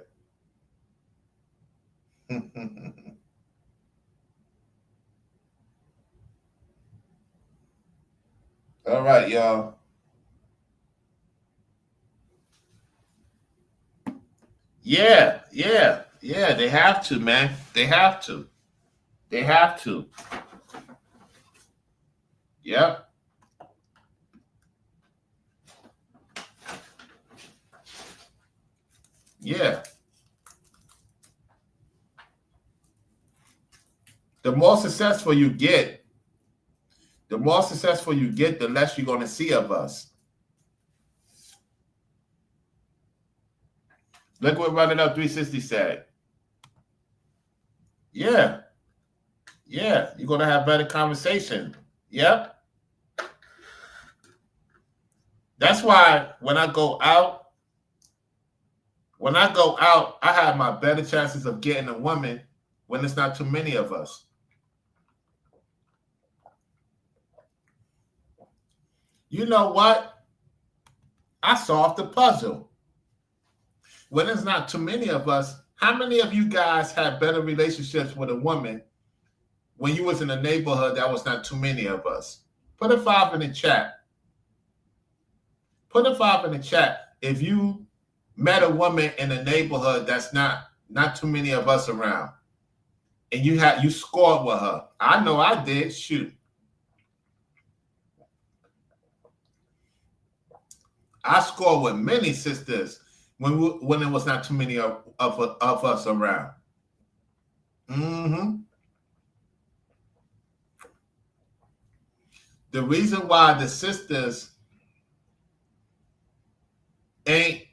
All right, y'all. Yeah. They have to, man. They have to. Yep. Yeah. The more successful you get, the less you're going to see of us. Look what Running Up 360 said. Yeah. You're going to have better conversation. Yep. That's why when I go out, I have my better chances of getting a woman when there's not too many of us. You know what? I solved the puzzle. When there's not too many of us, how many of you guys had better relationships with a woman when you was in a neighborhood that was not too many of us? Put a 5 in the chat. Put a 5 in the chat if you met a woman in a neighborhood that's not too many of us around, and you scored with her. I know I did. Shoot. I scored with many sisters when there was not too many of us around. Mm-hmm. The reason why the sisters ain't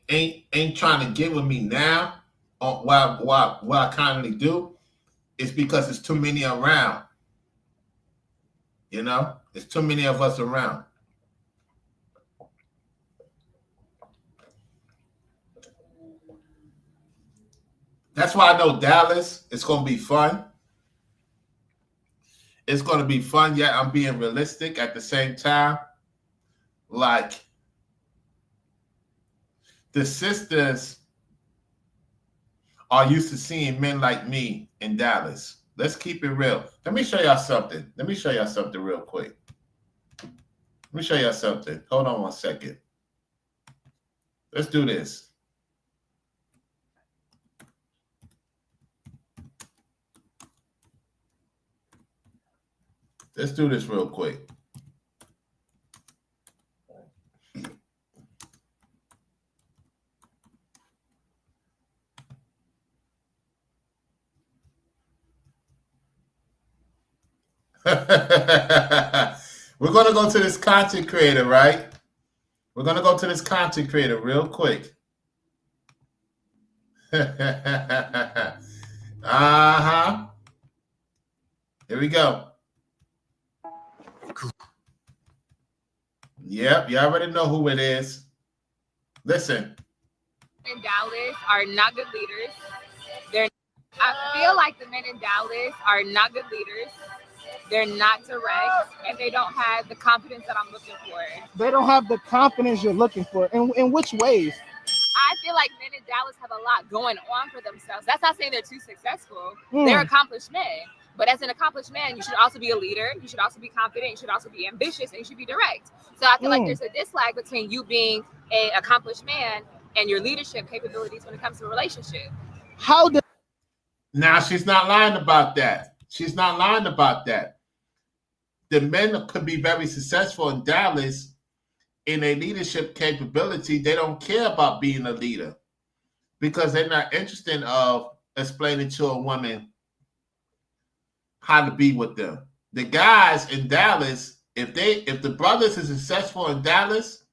trying to get with me now, on what I kindly do, is because it's too many around. You know, it's too many of us around. That's why I know Dallas, it's going to be fun. It's going to be fun, yet I'm being realistic at the same time. Like, the sisters are used to seeing men like me in Dallas. Let's keep it real. Let me show y'all something. Real quick. Let me show y'all something. Hold on one second. Let's do this. Let's do this real quick. We're going to go to this content creator, right? We're going to go to this content creator real quick. Uh-huh. Here we go. Yep, you already know who it is. Listen. In Dallas are not good leaders. I feel like the men in Dallas are not good leaders. They're not direct, and they don't have the confidence that I'm looking for. They don't have the confidence you're looking for. In which ways? I feel like men in Dallas have a lot going on for themselves. That's not saying they're too successful. They're accomplished men. But as an accomplished man, you should also be a leader. You should also be confident. You should also be ambitious, and you should be direct. So I feel like there's a dislike between you being an accomplished man and your leadership capabilities when it comes to a relationship. Now, she's not lying about that. The men could be very successful in Dallas in a leadership capability. They don't care about being a leader. because they're not interested of explaining to a woman how to be with them. The guys in Dallas, if the brothers is successful in Dallas,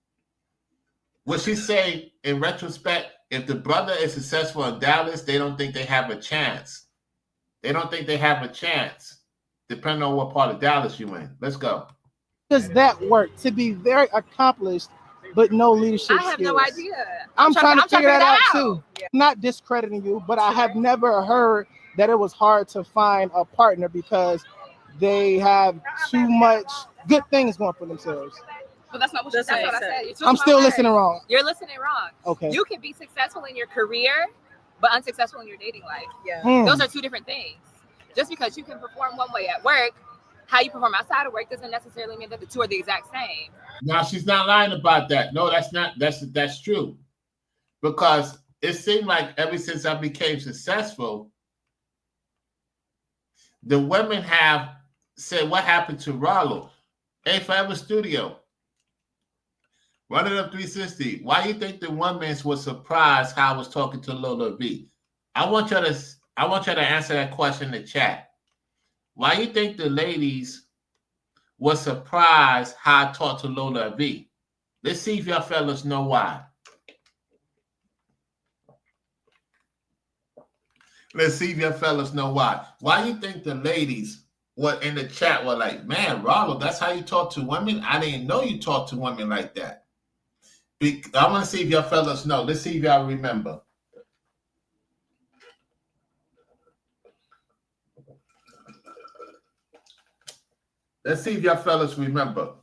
what she's saying in retrospect, if the brother is successful in Dallas, they don't think they have a chance. They don't think they have a chance, depending on what part of Dallas you're in. Let's go. Does that work to be very accomplished, but no leadership I have skills? no idea. I'm trying to figure that out too. Yeah. Not discrediting you, but I have never heard that it was hard to find a partner because they have too much good things going for themselves. But that's not what that's what I said. I'm still listening wrong. You're listening wrong. Okay. You can be successful in your career, but unsuccessful in your dating life. Yeah. Those are two different things. Just because you can perform one way at work, how you perform outside of work doesn't necessarily mean that the two are the exact same. Now she's not lying about that. No, that's not. That's true. Because it seemed like ever since I became successful, the women have said, "What happened to Rollo?" Hey, Forever Studio. Run it up 360. Why do you think the women was surprised how I was talking to Lola V? I want you to answer that question in the chat. Why do you think the ladies were surprised how I talked to Lola V? Let's see if y'all fellas know why. Let's see if y'all fellas know why. Why do you think the ladies were in the chat were like, man, Rollo, that's how you talk to women? I didn't know you talk to women like that. I want to see if y'all fellas know. Let's see if y'all remember. Let's see if y'all fellas remember.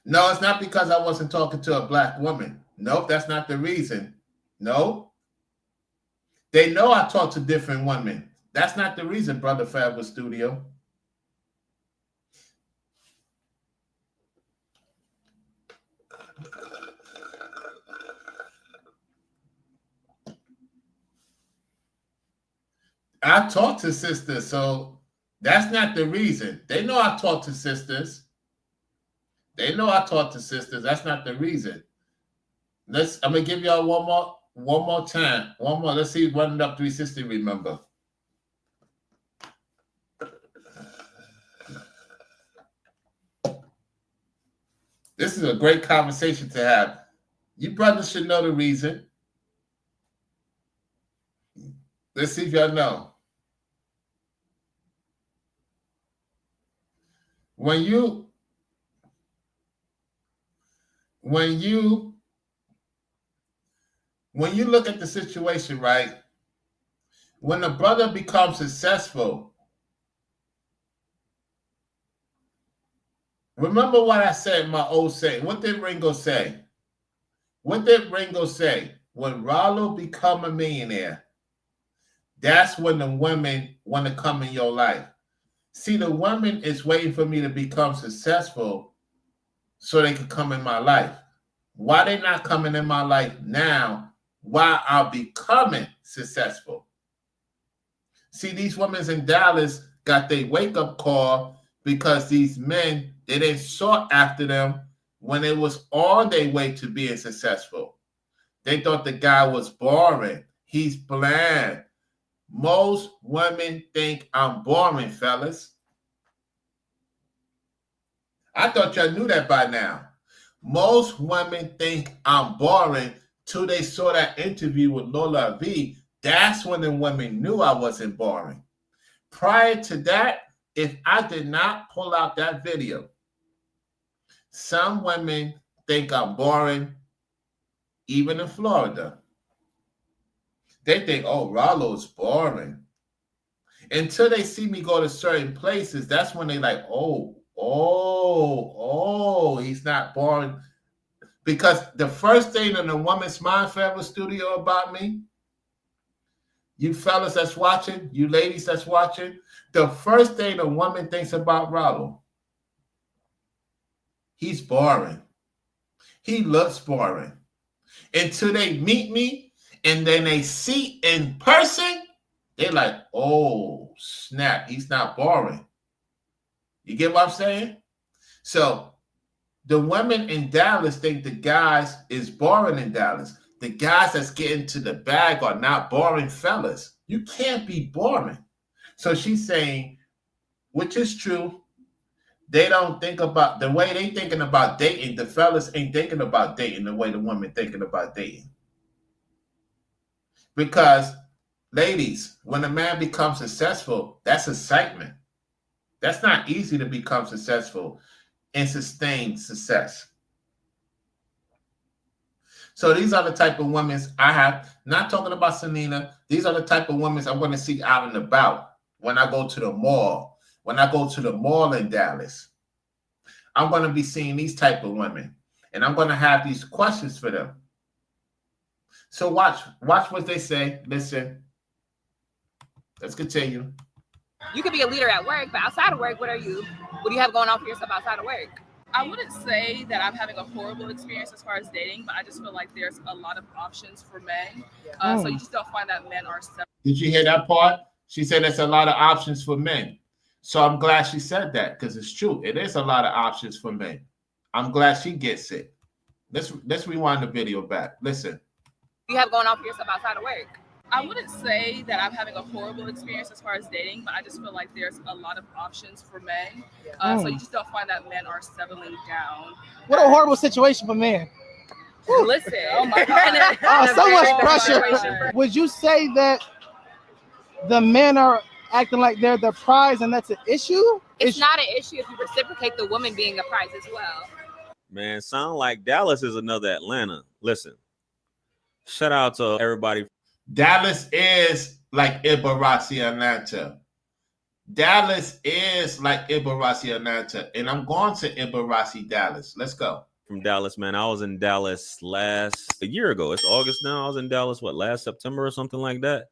No, it's not because I wasn't talking to a black woman. Nope, that's not the reason. No. They know I talk to different women. That's not the reason, Brother Forever Studio. I talk to sisters, so that's not the reason. They know I talk to sisters. They know I talk to sisters. That's not the reason. I'm gonna give y'all one more time. One more. Let's see. Running up 360. Remember. This is a great conversation to have. You brothers should know the reason. Let's see if y'all know. When you look at the situation, right? When a brother becomes successful, remember what I said in my old saying. What did Ringo say? What did Ringo say? When Rollo become a millionaire, that's when the women want to come in your life. See, the woman is waiting for me to become successful so they can come in my life. Why they not coming in my life now while I'm becoming successful? See, these women in Dallas got their wake-up call because these men, they didn't sought after them when it was on their way to being successful. They thought the guy was boring. He's bland. Most women think I'm boring, fellas. I thought y'all knew that by now. Most women think I'm boring till they saw that interview with Lola V. That's when the women knew I wasn't boring. Prior to that, if I did not pull out that video, some women think I'm boring, even in Florida. They think, oh, Rollo's boring. Until they see me go to certain places, that's when they like, oh, he's not boring. Because the first thing in the woman's mind, Forever Studio, about me, you fellas that's watching, you ladies that's watching, the first thing a woman thinks about Rollo, he's boring. He looks boring. Until they meet me, and then they see in person, they're like, oh, snap, he's not boring. You get what I'm saying? So the women in Dallas think the guys is boring in Dallas. the guys that's getting to the bag are not boring fellas. You can't be boring. So she's saying, which is true, they don't think about the way they thinking about dating. The fellas ain't thinking about dating the way the women thinking about dating. Because, ladies, when a man becomes successful, that's excitement. That's not easy to become successful and sustain success. So these are the type of women I have, not talking about Selena. These are the type of women I'm going to see out and about when I go to the mall. When I go to the mall in Dallas, I'm going to be seeing these type of women. And I'm going to have these questions for them. So watch what they say. Listen. Let's continue. You could be a leader at work, but outside of work, what do you have going on for yourself outside of work? I wouldn't say that I'm having a horrible experience as far as dating, but I just feel like there's a lot of options for men. So you just don't find that men are separate. Did you hear that part? She said there's a lot of options for men. So I'm glad she said that because it's true. It is a lot of options for men. I'm glad she gets it. Let's rewind the video back. Listen. You have going on for yourself outside of work? I wouldn't say that I'm having a horrible experience as far as dating, but I just feel like there's a lot of options for men. So you just don't find that men are settling down. What a horrible situation for men. Listen, oh my God. So much pressure. Would you say that the men are acting like they're the prize and that's an issue? It's not an issue if you reciprocate the woman being a prize as well. Man, sound like Dallas is another Atlanta. Listen, shout out to everybody. Dallas is like Ibarasi, Atlanta. Dallas is like Ibarasi, Atlanta. And I'm going to Ibarasi, Dallas. Let's go. From Dallas, man. I was in Dallas a year ago. It's August now. I was in Dallas, last September or something like that.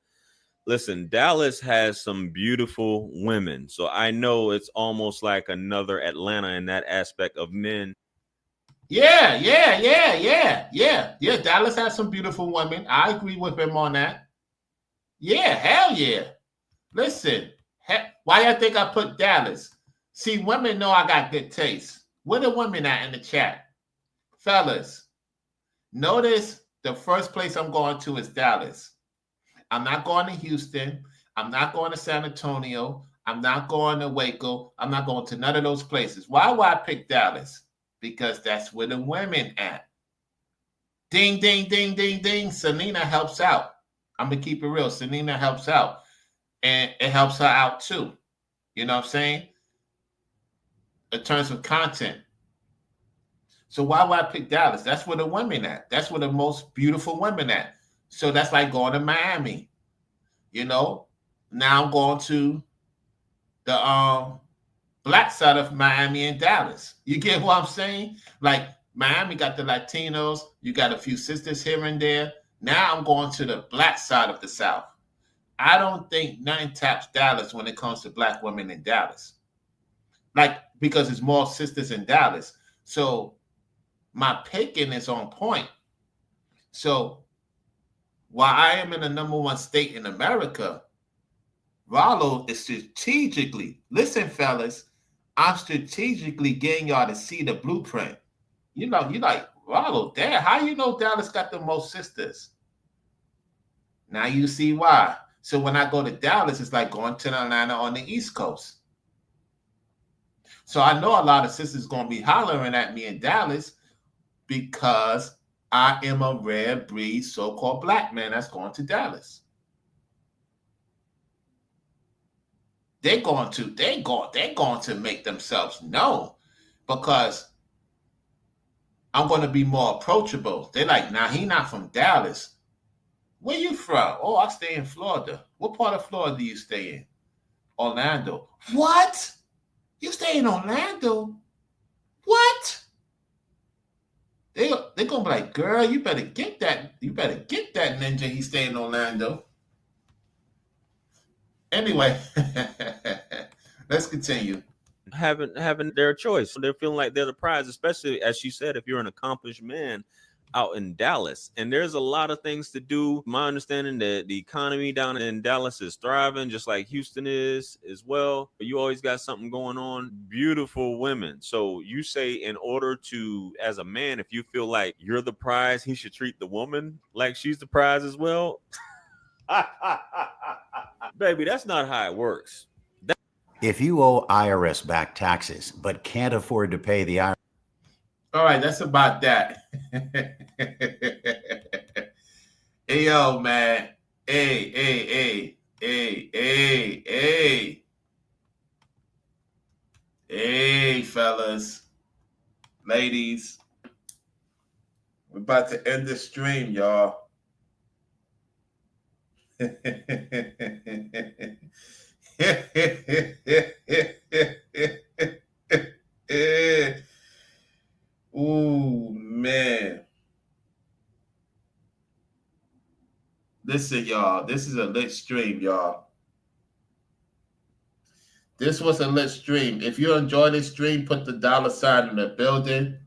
Listen, Dallas has some beautiful women. So I know it's almost like another Atlanta in that aspect of men. Yeah. Dallas has some beautiful women. I agree with him on that. Yeah, hell yeah. Listen, why I think I put Dallas? See, women know I got good taste. Where the women at in the chat? Fellas, notice the first place I'm going to is Dallas. I'm not going to Houston. I'm not going to San Antonio. I'm not going to Waco. I'm not going to none of those places. Why would I pick Dallas? Because that's where the women at. Ding, ding, ding, ding, ding. Selena helps out. I'm going to keep it real. Selena helps out. And it helps her out too. You know what I'm saying? In terms of content. So why would I pick Dallas? That's where the women at. That's where the most beautiful women at. So that's like going to Miami. You know? Now I'm going to the black side of Miami and Dallas. You get what I'm saying? Like Miami got the Latinos. You got a few sisters here and there. Now I'm going to the black side of the South. I don't think nothing taps Dallas when it comes to black women in Dallas. Like, because there's more sisters in Dallas. So my picking is on point. So while I am in the #1 state in America, Rollo is strategically, listen, fellas, I'm strategically getting y'all to see the blueprint. You know, you like, Rollo, damn, how you know Dallas got the most sisters? Now you see why. So when I go to Dallas, it's like going to Atlanta on the East Coast. So I know a lot of sisters going to be hollering at me in Dallas because I am a rare breed so-called black man that's going to Dallas. They're going to make themselves known because I'm going to be more approachable. They're like, nah, he not from Dallas. Where you from? Oh, I stay in Florida. What part of Florida do you stay in? Orlando. What? You stay in Orlando? What? They're gonna be like, girl, you better get that. You better get that ninja. He stay in Orlando. Anyway, let's continue. Having their choice. They're feeling like they're the prize, especially as she said, if you're an accomplished man. out in Dallas, and there's a lot of things to do. My understanding that the economy down in Dallas is thriving, just like Houston is as well. But you always got something going on. Beautiful women. So you say, in order to, as a man, if you feel like you're the prize, he should treat the woman like she's the prize as well. Baby, that's not how it works. If you owe IRS back taxes but can't afford to pay the IRS. All right, that's about that. Hey, yo, man. Hey. Hey, fellas, ladies. We're about to end the stream, y'all. Ooh, man. Listen, y'all. This is a lit stream, y'all. This was a lit stream. If you enjoy this stream, put the $ in the building.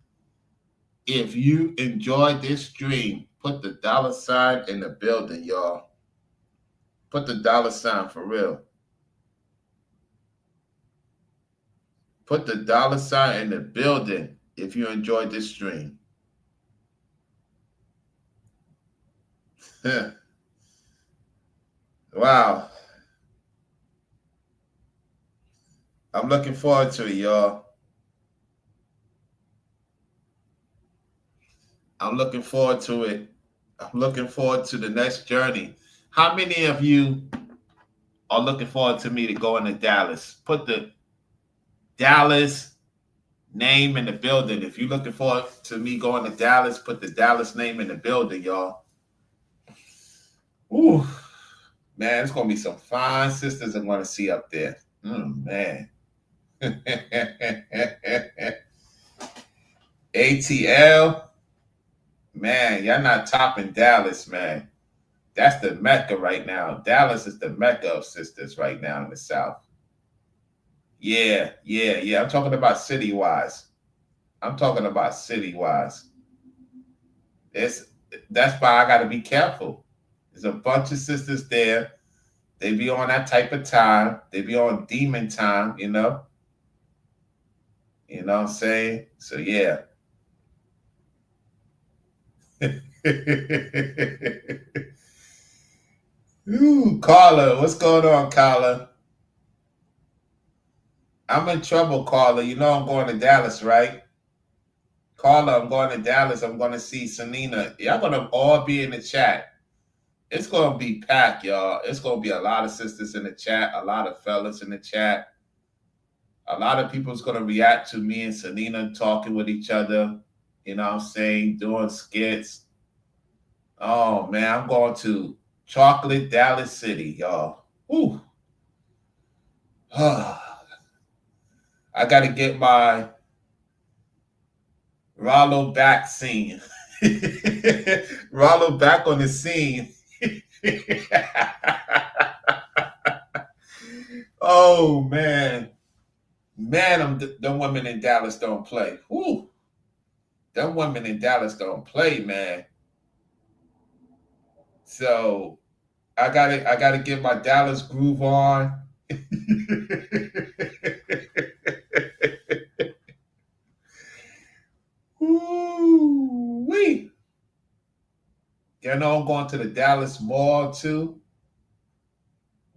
If you enjoyed this stream, put the $ in the building, y'all. Put the $ for real. Put the $ in the building if you enjoyed this stream. Wow. I'm looking forward to it, y'all. I'm looking forward to it. I'm looking forward to the next journey. How many of you are looking forward to me to go into Dallas? Put the Dallas name in the building. If you're looking forward to me going to Dallas, put the Dallas name in the building, y'all. Ooh, man, it's going to be some fine sisters I'm going to see up there. Man. ATL. Man, y'all not topping Dallas, man. That's the Mecca right now. Dallas is the Mecca of sisters right now in the South. Yeah. I'm talking about city-wise. That's why I got to be careful. There's a bunch of sisters there. They be on that type of time. They be on demon time, you know? You know what I'm saying? So, yeah. Ooh, Carla. What's going on, Carla? I'm in trouble, Carla. You know I'm going to Dallas, right? Carla, I'm going to Dallas. I'm going to see Sanina. Y'all going to all be in the chat. It's going to be packed, y'all. It's going to be a lot of sisters in the chat, a lot of fellas in the chat. A lot of people's going to react to me and Sanina talking with each other. You know what I'm saying? Doing skits. Oh, man, I'm going to Chocolate Dallas City, y'all. Woo. I got to get my Rollo back scene. Rollo back on the scene. Oh, man. Man, them women in Dallas don't play. Woo. Them women in Dallas don't play, man. So I gotta get my Dallas groove on. Ooh-wee. You know, I'm going to the Dallas Mall too.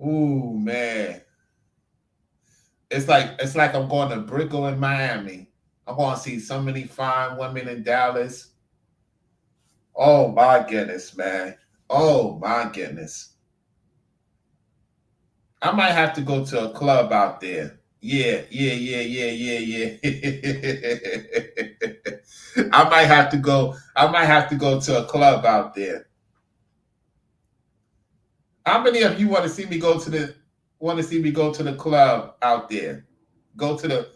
Ooh, man. It's like I'm going to Brickell in Miami. I'm going to see so many fine women in Dallas. Oh my goodness, man. Oh my goodness. I might have to go to a club out there. Yeah. I might have to go to a club out there. How many of you want to see me go to the club out there? Go to the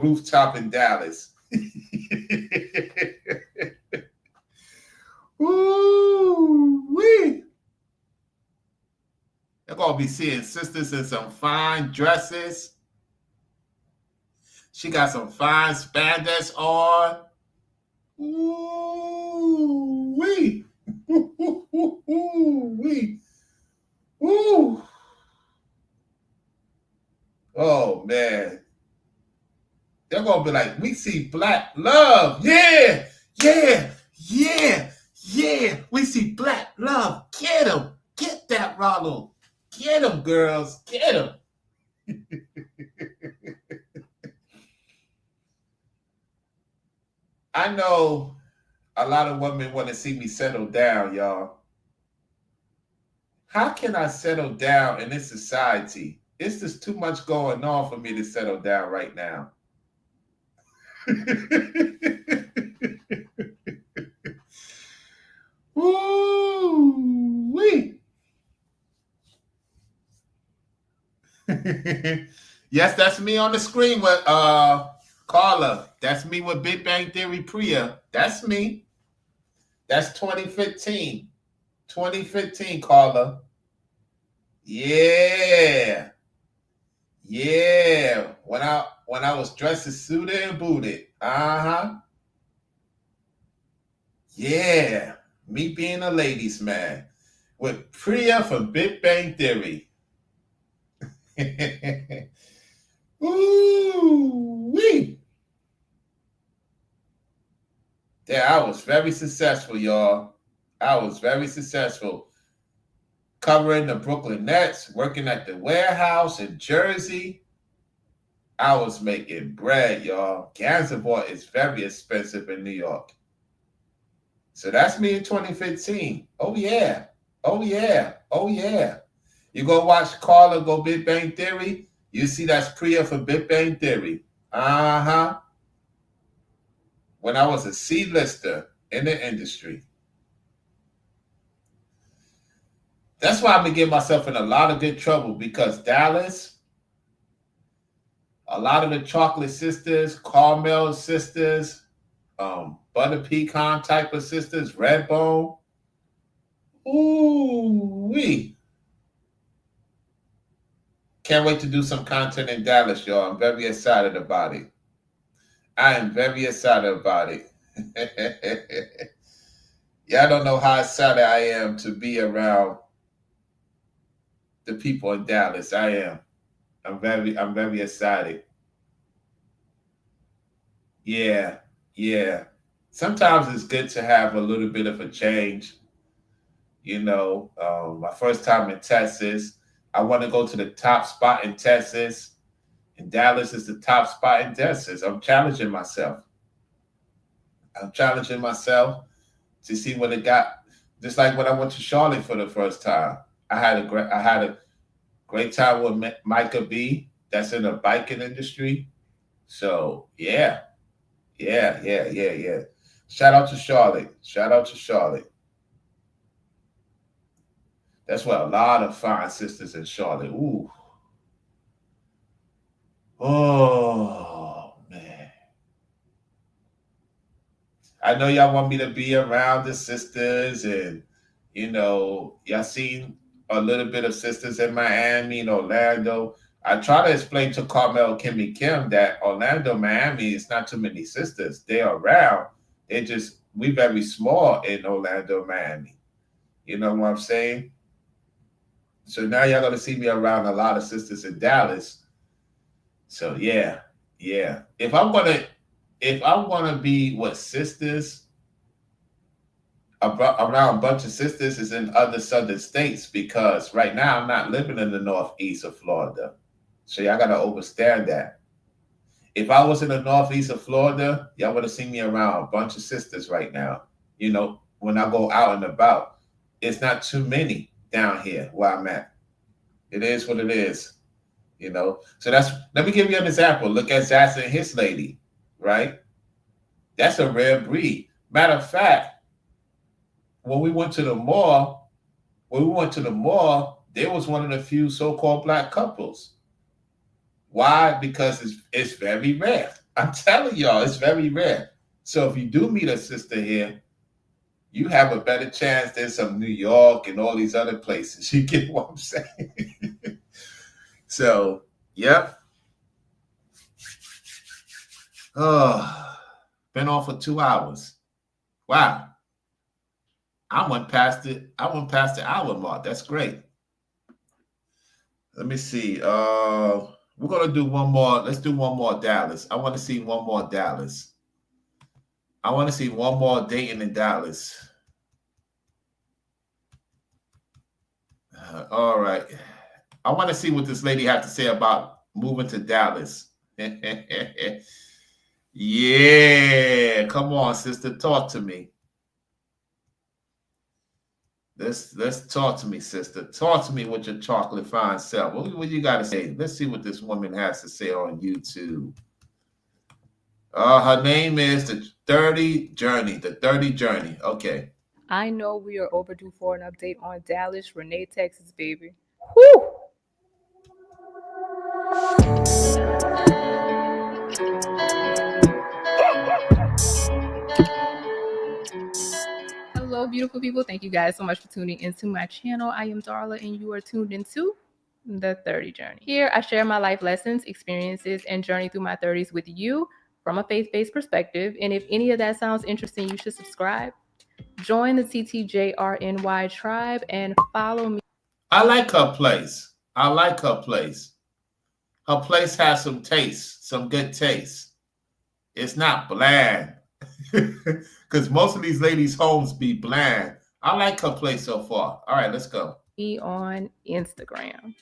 rooftop in Dallas. Woo-wee. You're going to be seeing sisters in some fine dresses. She got some fine spandex on. Ooh. wee. Wee. Woo. Oh man. They're gonna be like, we see black love. Yeah, yeah, yeah, yeah. We see black love. Get him. Get that Ronald. Get him, girls. Get him. I know a lot of women want to see me settle down, y'all. How can I settle down in this society? It's just too much going on for me to settle down right now. Woo-wee. Yes, that's me on the screen with Carla. That's me with Big Bang Theory Priya. That's me. That's 2015. 2015, Carla. Yeah. Yeah. When I was dressed as suited and booted. Uh-huh. Yeah. Me being a ladies' man. With Priya from Big Bang Theory. Ooh-wee. Yeah, I was very successful, y'all. I was very successful. Covering the Brooklyn Nets, working at the warehouse in Jersey. I was making bread, y'all. Gansevoort is very expensive in New York. So that's me in 2015. Oh, yeah. Oh, yeah. Oh, yeah. You go watch Carla go Big Bang Theory, you see that's Priya for Big Bang Theory. Uh-huh. When I was a C-lister in the industry. That's why I'm going to get myself in a lot of good trouble because Dallas, a lot of the Chocolate Sisters, Carmel Sisters, Butter Pecan type of sisters, Redbone. Ooh-wee. Can't wait to do some content in Dallas, y'all. I'm very excited about it. I am very excited about it. Y'all don't know how excited I am to be around the people in Dallas. I am. I'm very excited. Yeah, yeah. Sometimes it's good to have a little bit of a change. You know, my first time in Texas, I want to go to the top spot in Texas. And Dallas is the top spot in Texas. I'm challenging myself. I'm challenging myself to see what it got. Just like when I went to Charlotte for the first time, I had a great time with Micah B. That's in the biking industry. So yeah. Shout out to Charlotte. Shout out to Charlotte. That's where a lot of fine sisters in Charlotte. Ooh. Oh man. I know y'all want me to be around the sisters, and you know, y'all seen a little bit of sisters in Miami and Orlando. I try to explain to Carmel Kimmy Kim that Orlando, Miami is not too many sisters. They're around. We very small in Orlando, Miami. You know what I'm saying? So now y'all gonna see me around a lot of sisters in Dallas. So yeah. If I'm gonna be with sisters around a bunch of sisters is in other southern states, because right now I'm not living in the northeast of Florida. So y'all gotta understand that. If I was in the northeast of Florida, y'all would have seen me around a bunch of sisters right now. You know, when I go out and about, it's not too many down here where I'm at. It is what it is, you know. So let me give you an example. Look at Zaz and his lady, right? That's a rare breed. Matter of fact, when we went to the mall, there was one of the few so-called black couples. Why? Because it's very rare. I'm telling y'all, it's very rare. So if you do meet a sister here, you have a better chance than some New York and all these other places. You get what I'm saying? So, yep. Oh, been on for 2 hours. Wow. I went past the hour mark. That's great. Let me see. We're gonna do one more. Let's do one more Dallas. I want to see one more Dallas. I want to see one more dating in Dallas. All right. I want to see what this lady had to say about moving to Dallas. Yeah, come on, sister, talk to me. Let's talk to me, sister. Talk to me with your chocolate fine self. What you got to say? Let's see what this woman has to say on YouTube. Her name is the 30 Journey. The 30 Journey. Okay. I know we are overdue for an update on Dallas, Renee, Texas, baby. Whew! Hello, beautiful people. Thank you guys so much for tuning into my channel. I am Darla, and you are tuned into The 30 Journey. Here, I share my life lessons, experiences, and journey through my 30s with you from a faith-based perspective. And if any of that sounds interesting, you should subscribe. Join the TTJRNY tribe and follow me. I like her place. I like her place. Her place has some taste, some good taste. It's not bland. Because most of these ladies' homes be bland. I like her place so far. All right, let's go. On Instagram.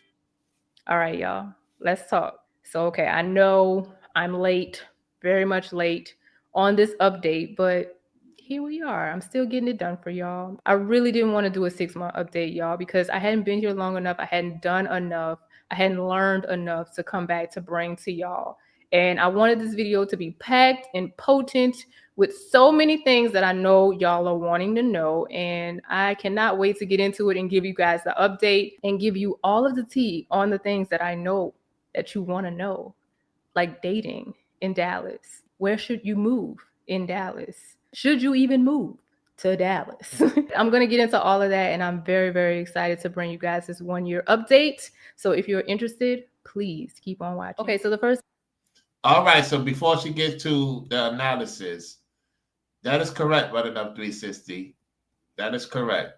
All right, y'all. Let's talk. So, okay, I know I'm late, very much late on this update, but here we are. I'm still getting it done for y'all. I really didn't want to do a 6-month update, y'all, because I hadn't been here long enough. I hadn't done enough. I hadn't learned enough to come back to bring to y'all. And I wanted this video to be packed and potent with so many things that I know y'all are wanting to know. And I cannot wait to get into it and give you guys the update and give you all of the tea on the things that I know that you want to know, like dating in Dallas. Where should you move in Dallas? Should you even move to Dallas? I'm going to get into all of that, and I'm very, very excited to bring you guys this 1-year update. So if you're interested, please keep on watching. Okay, so the first. All right, so before she gets to the analysis, that is correct, Running Up 360. That is correct.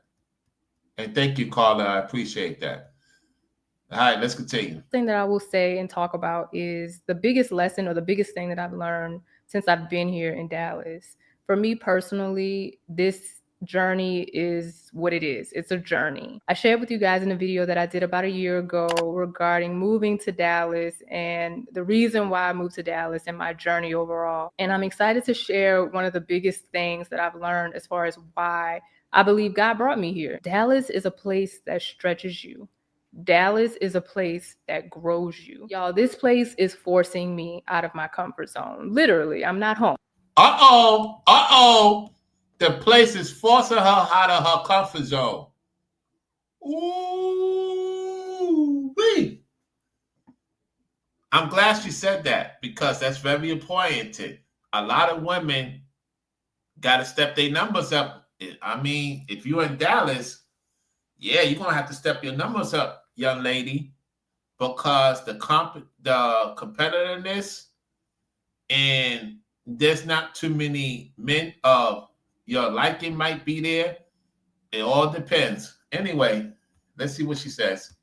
And thank you, Carla. I appreciate that. All right, let's continue. Thing that I will say and talk about is the biggest lesson or the biggest thing that I've learned since I've been here in Dallas. For me personally, this journey is what it is. It's a journey. I shared with you guys in a video that I did about a year ago regarding moving to Dallas and the reason why I moved to Dallas and my journey overall. And I'm excited to share one of the biggest things that I've learned as far as why I believe God brought me here. Dallas is a place that stretches you. Dallas is a place that grows you. Y'all, this place is forcing me out of my comfort zone. Literally, I'm not home. The place is forcing her out of her comfort zone. Ooh-wee. I'm glad she said that because that's very important. A lot of women got to step their numbers up. I mean, if you're in Dallas, yeah, you're going to have to step your numbers up, young lady, because the competitiveness and there's not too many men of your liking might be there. It all depends. Anyway, let's see what she says.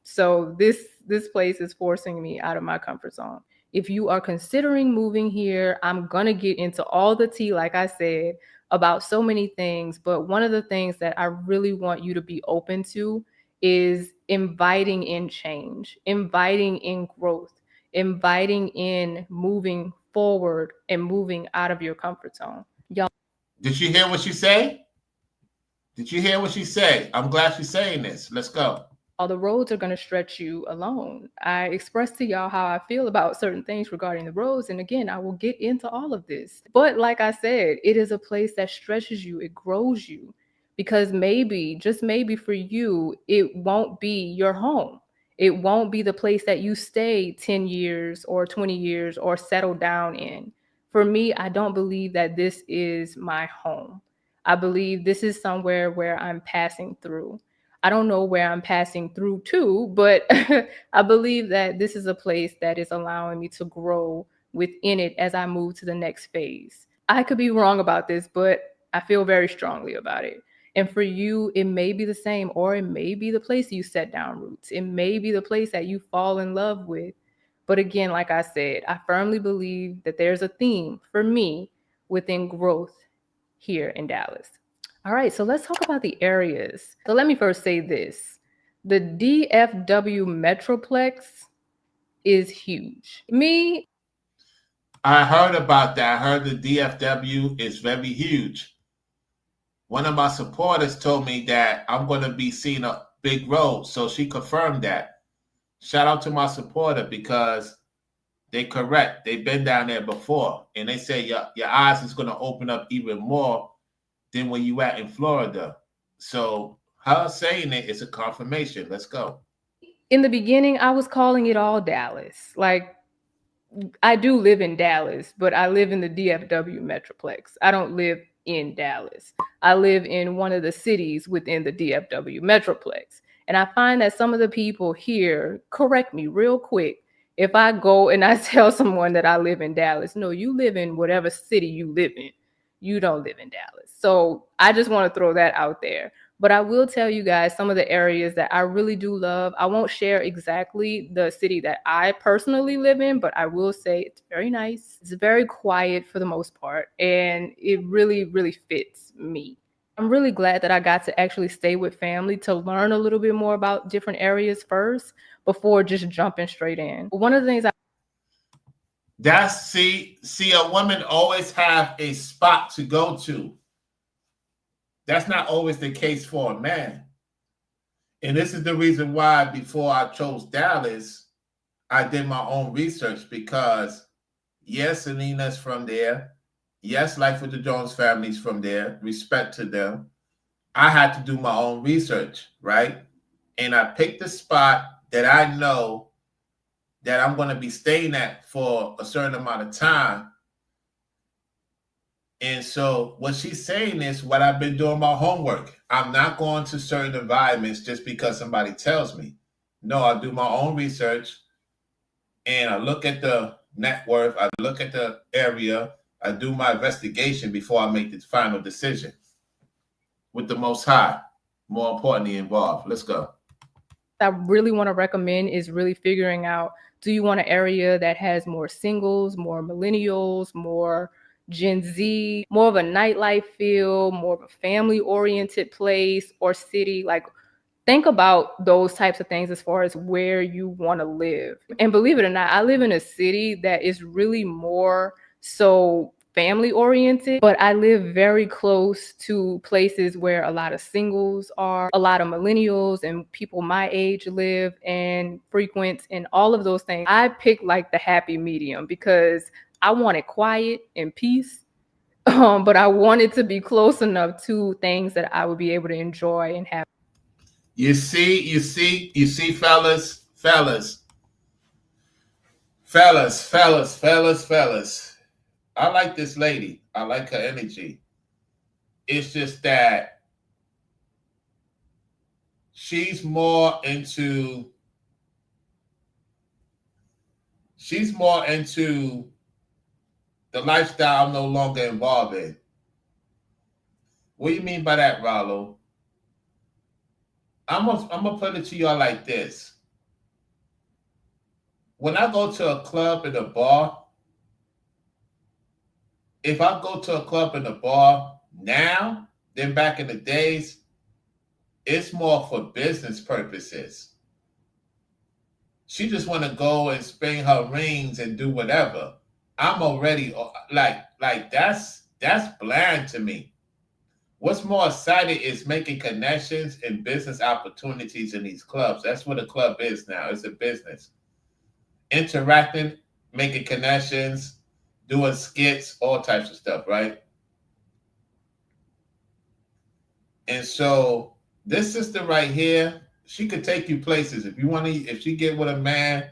So this place is forcing me out of my comfort zone. If you are considering moving here, I'm going to get into all the tea, like I said, about so many things. But one of the things that I really want you to be open to is inviting in change, inviting in growth, inviting in moving forward and moving out of your comfort zone. Y'all. Did you hear what she said? Did you hear what she said? I'm glad she's saying this. Let's go. All the roads are going to stretch you alone. I expressed to y'all how I feel about certain things regarding the roads. And again, I will get into all of this. But like I said, it is a place that stretches you. It grows you. Because maybe, just maybe for you, it won't be your home. It won't be the place that you stay 10 years or 20 years or settle down in. For me, I don't believe that this is my home. I believe this is somewhere where I'm passing through. I don't know where I'm passing through to, but I believe that this is a place that is allowing me to grow within it as I move to the next phase. I could be wrong about this, but I feel very strongly about it. And for you, it may be the same, or it may be the place you set down roots. It may be the place that you fall in love with. But again, like I said, I firmly believe that there's a theme for me within growth here in Dallas. All right, so let's talk about the areas. So let me first say this. The DFW Metroplex is huge. I heard about that. I heard the DFW is very huge. One of my supporters told me that I'm going to be seeing a big road, so she confirmed that. Shout out to my supporter because they're correct. They've been down there before, and they say your eyes is going to open up even more than when you at in Florida. So her saying it is a confirmation. Let's go. In the beginning, I was calling it all Dallas. Like, I do live in Dallas, but I live in the DFW Metroplex. I don't live in Dallas. I live in one of the cities within the DFW Metroplex. And I find that some of the people here correct me real quick. If I go and I tell someone that I live in Dallas, no, you live in whatever city you live in. You don't live in Dallas. So I just want to throw that out there. But I will tell you guys some of the areas that I really do love. I won't share exactly the city that I personally live in, but I will say it's very nice. It's very quiet for the most part, and it really, really fits me. I'm really glad that I got to actually stay with family to learn a little bit more about different areas first before just jumping straight in. One of the things see, a woman always have a spot to go to. That's not always the case for a man. And this is the reason why before I chose Dallas, I did my own research because yes, Anina's from there. Yes, Life with the Jones family's from there. Respect to them. I had to do my own research, right? And I picked a spot that I know that I'm going to be staying at for a certain amount of time. And so what she's saying is what I've been doing my homework. I'm not going to certain environments just because somebody tells me. No, I do my own research and I look at the net worth. I look at the area. I do my investigation before I make the final decision with the Most High, more importantly, involved. Let's go. I really want to recommend is really figuring out, do you want an area that has more singles, more millennials, more Gen Z, more of a nightlife feel, more of a family-oriented place or city? Like, think about those types of things as far as where you want to live. And believe it or not, I live in a city that is really more so family oriented, but I live very close to places where a lot of singles are, a lot of millennials and people my age live and frequent, and all of those things. I pick like the happy medium because I want it quiet and peace, but I want it to be close enough to things that I would be able to enjoy and have. You see, fellas. I like this lady. I like her energy. It's just that she's more into the lifestyle I'm no longer involved in. What do you mean by that, Rollo? I'm gonna put it to y'all like this. When I go to a club and a bar, if I go to a club and a bar now than back in the days, it's more for business purposes. She just want to go and spin her rings and do whatever. I'm already like that's bland to me. What's more exciting is making connections and business opportunities in these clubs. That's what a club is now. It's a business. Interacting, making connections, doing skits, all types of stuff, right? And so this sister right here, she could take you places. If she get with a man,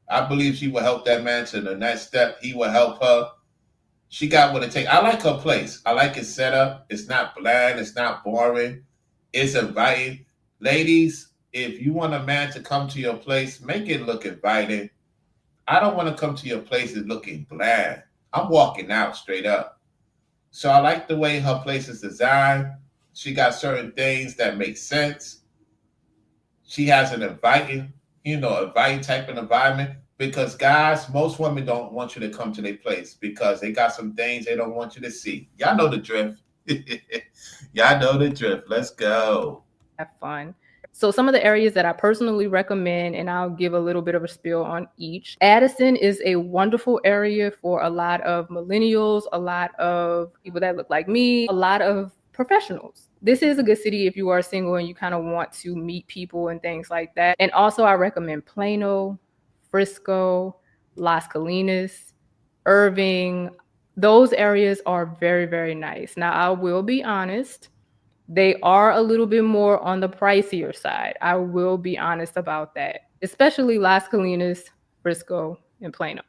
I believe she will help that man to the next step. He will help her. She got what it takes. I like her place. I like it set up. It's not bland. It's not boring. It's inviting. Ladies, if you want a man to come to your place, make it look inviting. I don't want to come to your place looking bland. I'm walking out straight up. So I like the way her place is designed. She got certain things that make sense. She has an inviting type of environment. Because guys, most women don't want you to come to their place because they got some things they don't want you to see. Y'all know the drift. Y'all know the drift. Let's go. Have fun. So some of the areas that I personally recommend, and I'll give a little bit of a spiel on each. Addison is a wonderful area for a lot of millennials, a lot of people that look like me, a lot of professionals. This is a good city if you are single and you kind of want to meet people and things like that. And also I recommend Plano, Frisco, Las Colinas, Irving. Those areas are very, very nice. Now, I will be honest, they are a little bit more on the pricier side. I will be honest about that, especially Las Colinas, Frisco, and Plano.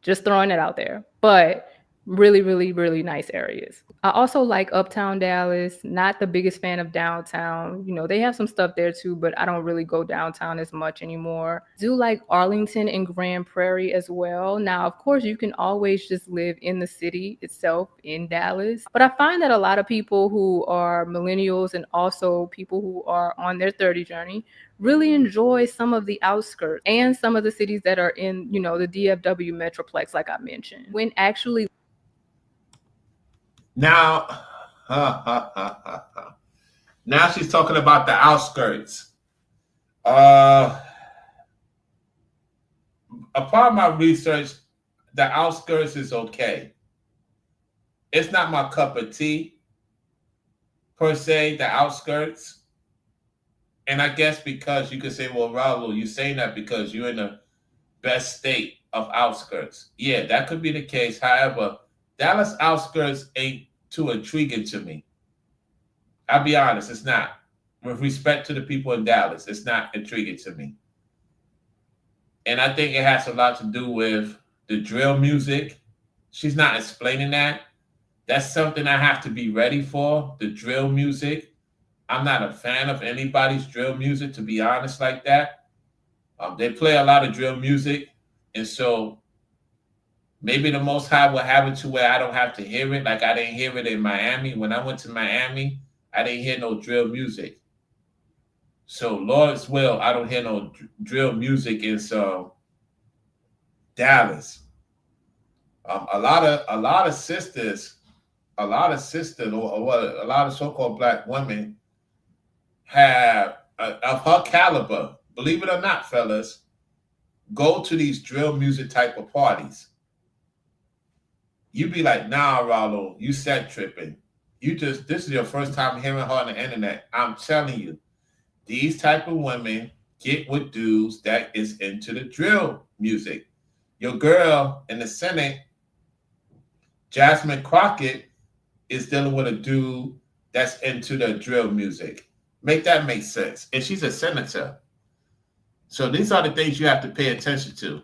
Just throwing it out there. But really, really, really nice areas. I also like Uptown Dallas. Not the biggest fan of downtown. You know, they have some stuff there too, but I don't really go downtown as much anymore. Do like Arlington and Grand Prairie as well. Now, of course, you can always just live in the city itself in Dallas. But I find that a lot of people who are millennials and also people who are on their 30 journey really enjoy some of the outskirts and some of the cities that are in, you know, the DFW Metroplex, like I mentioned. When actually Now, now she's talking about the outskirts. Upon my research, the outskirts is okay. It's not my cup of tea, per se, the outskirts. And I guess because you could say, well, Raul, you're saying that because you're in the best state of outskirts. Yeah, that could be the case. However, Dallas outskirts ain't too intriguing to me. I'll be honest, it's not. With respect to the people in Dallas, it's not intriguing to me. And I think it has a lot to do with the drill music. She's not explaining that. That's something I have to be ready for, the drill music. I'm not a fan of anybody's drill music, to be honest, like that. They play a lot of drill music, and so maybe the Most High will have it to where I don't have to hear it. Like I didn't hear it in Miami. When I went to Miami, I didn't hear no drill music. So Lord's will, I don't hear no drill music in Dallas. A lot of sisters, or a lot of so-called black women have of her caliber. Believe it or not, fellas, go to these drill music type of parties. You be like, nah, Rollo, you set tripping. This is your first time hearing her on the internet. I'm telling you, these type of women get with dudes that is into the drill music. Your girl in the Senate, Jasmine Crockett, is dealing with a dude that's into the drill music. Make that make sense. And she's a senator. So these are the things you have to pay attention to.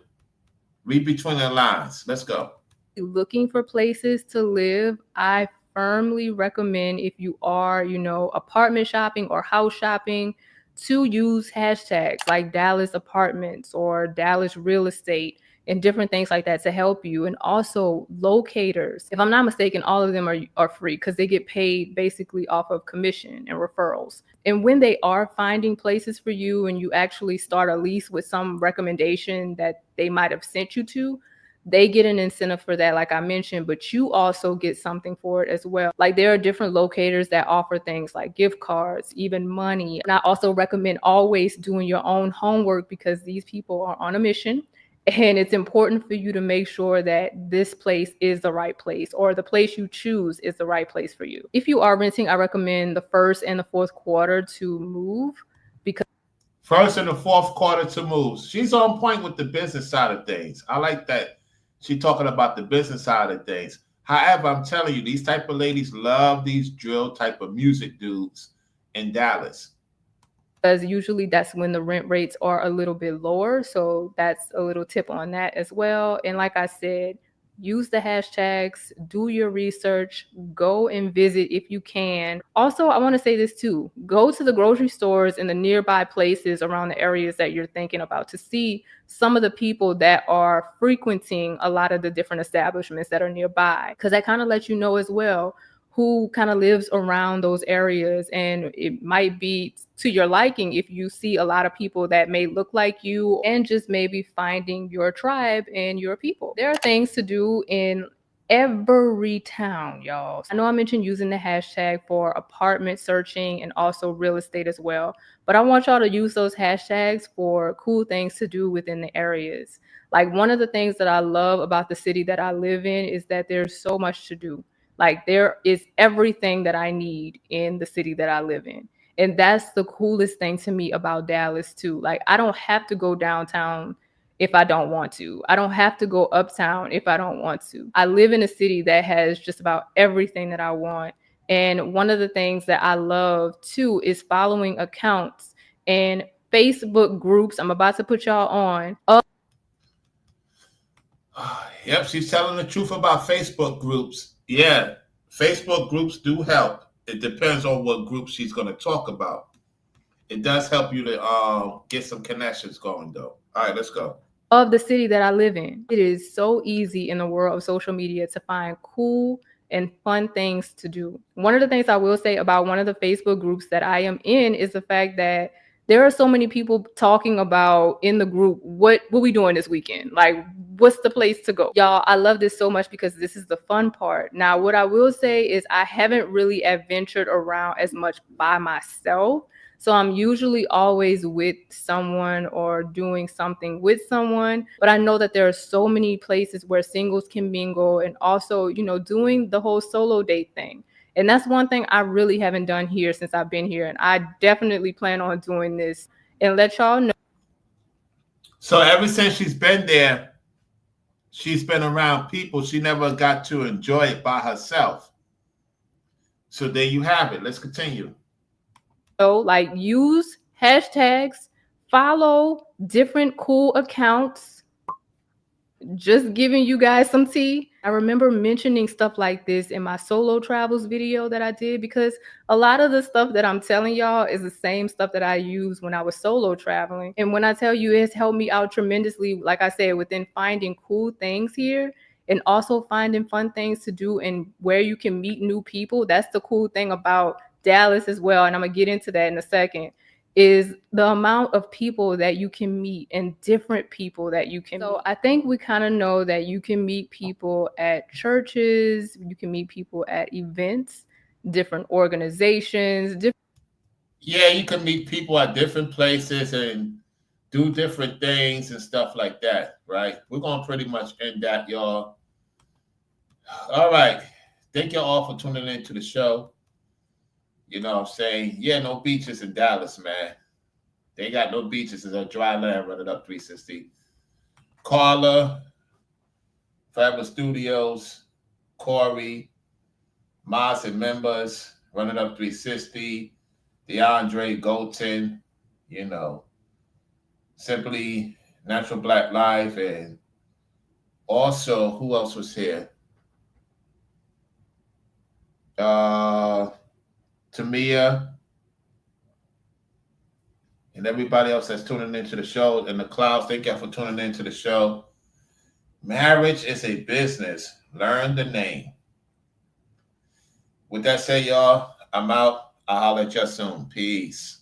Read between the lines. Let's go. Looking for places to live, I firmly recommend, if you are, you know, apartment shopping or house shopping, to use hashtags like Dallas apartments or Dallas real estate and different things like that to help you. And also locators. If I'm not mistaken, all of them are free because they get paid basically off of commission and referrals. And when they are finding places for you and you actually start a lease with some recommendation that they might have sent you to, they get an incentive for that, like I mentioned, but you also get something for it as well. Like there are different locators that offer things like gift cards, even money. And I also recommend always doing your own homework because these people are on a mission. And it's important for you to make sure that this place is the right place or the place you choose is the right place for you. If you are renting, I recommend the first and the fourth quarter to move because first and the fourth quarter to move. She's on point with the business side of things. I like that. She's talking about the business side of things. However, I'm telling you, these type of ladies love these drill type of music dudes in Dallas. Because usually that's when the rent rates are a little bit lower. So that's a little tip on that as well. And like I said, use the hashtags, do your research, go and visit if you can. Also, I want to say this too. Go to the grocery stores in the nearby places around the areas that you're thinking about to see some of the people that are frequenting a lot of the different establishments that are nearby, because that kind of lets you know as well who kind of lives around those areas, and it might be to your liking if you see a lot of people that may look like you, and just maybe finding your tribe and your people. There are things to do in every town, y'all. I know I mentioned using the hashtag for apartment searching and also real estate as well, but I want y'all to use those hashtags for cool things to do within the areas. Like, one of the things that I love about the city that I live in is that there's so much to do. Like, there is everything that I need in the city that I live in. And that's the coolest thing to me about Dallas too. Like, I don't have to go downtown if I don't want to. I don't have to go uptown if I don't want to. I live in a city that has just about everything that I want. And one of the things that I love too is following accounts and Facebook groups. I'm about to put y'all on. Yep, she's telling the truth about Facebook groups. Yeah, Facebook groups do help. It depends on what group she's going to talk about. It does help you to get some connections going, though. All right, let's go. Of the city that I live in. It is so easy in the world of social media to find cool and fun things to do. One of the things I will say about one of the Facebook groups that I am in is the fact that there are so many people talking about in the group, what we doing this weekend? Like, what's the place to go? Y'all, I love this so much because this is the fun part. Now, what I will say is I haven't really adventured around as much by myself. So I'm usually always with someone or doing something with someone. But I know that there are so many places where singles can mingle, and also, you know, doing the whole solo date thing. And that's one thing I really haven't done here since I've been here. And I definitely plan on doing this and let y'all know. So ever since she's been there, she's been around people. She never got to enjoy it by herself. So there you have it. Let's continue. So, like, use hashtags, follow different cool accounts. Just giving you guys some tea. I remember mentioning stuff like this in my solo travels video that I did, because a lot of the stuff that I'm telling y'all is the same stuff that I used when I was solo traveling. And when I tell you it's helped me out tremendously, like I said, within finding cool things here and also finding fun things to do and where you can meet new people. That's the cool thing about Dallas as well. And I'm gonna get into that in a second. Is the amount of people that you can meet and different people that you can meet. So I think we kind of know that you can meet people at churches, you can meet people at events, different organizations. Yeah, you can meet people at different places and do different things and stuff like that, right? We're going to pretty much end that, y'all. All right. Thank you all for tuning in to the show. You know what I'm saying? Yeah, no beaches in Dallas, man. They ain't got no beaches. It's a dry land running up 360. Carla, Forever Studios, Corey, Moss and members running up 360. DeAndre Golton, you know, Simply Natural Black Life, and also, who else was here? Tamia, and everybody else that's tuning into the show. And the Clouds, thank you for tuning into the show. Marriage is a business. Learn the name. With that said, y'all, I'm out. I'll holler at you soon. Peace.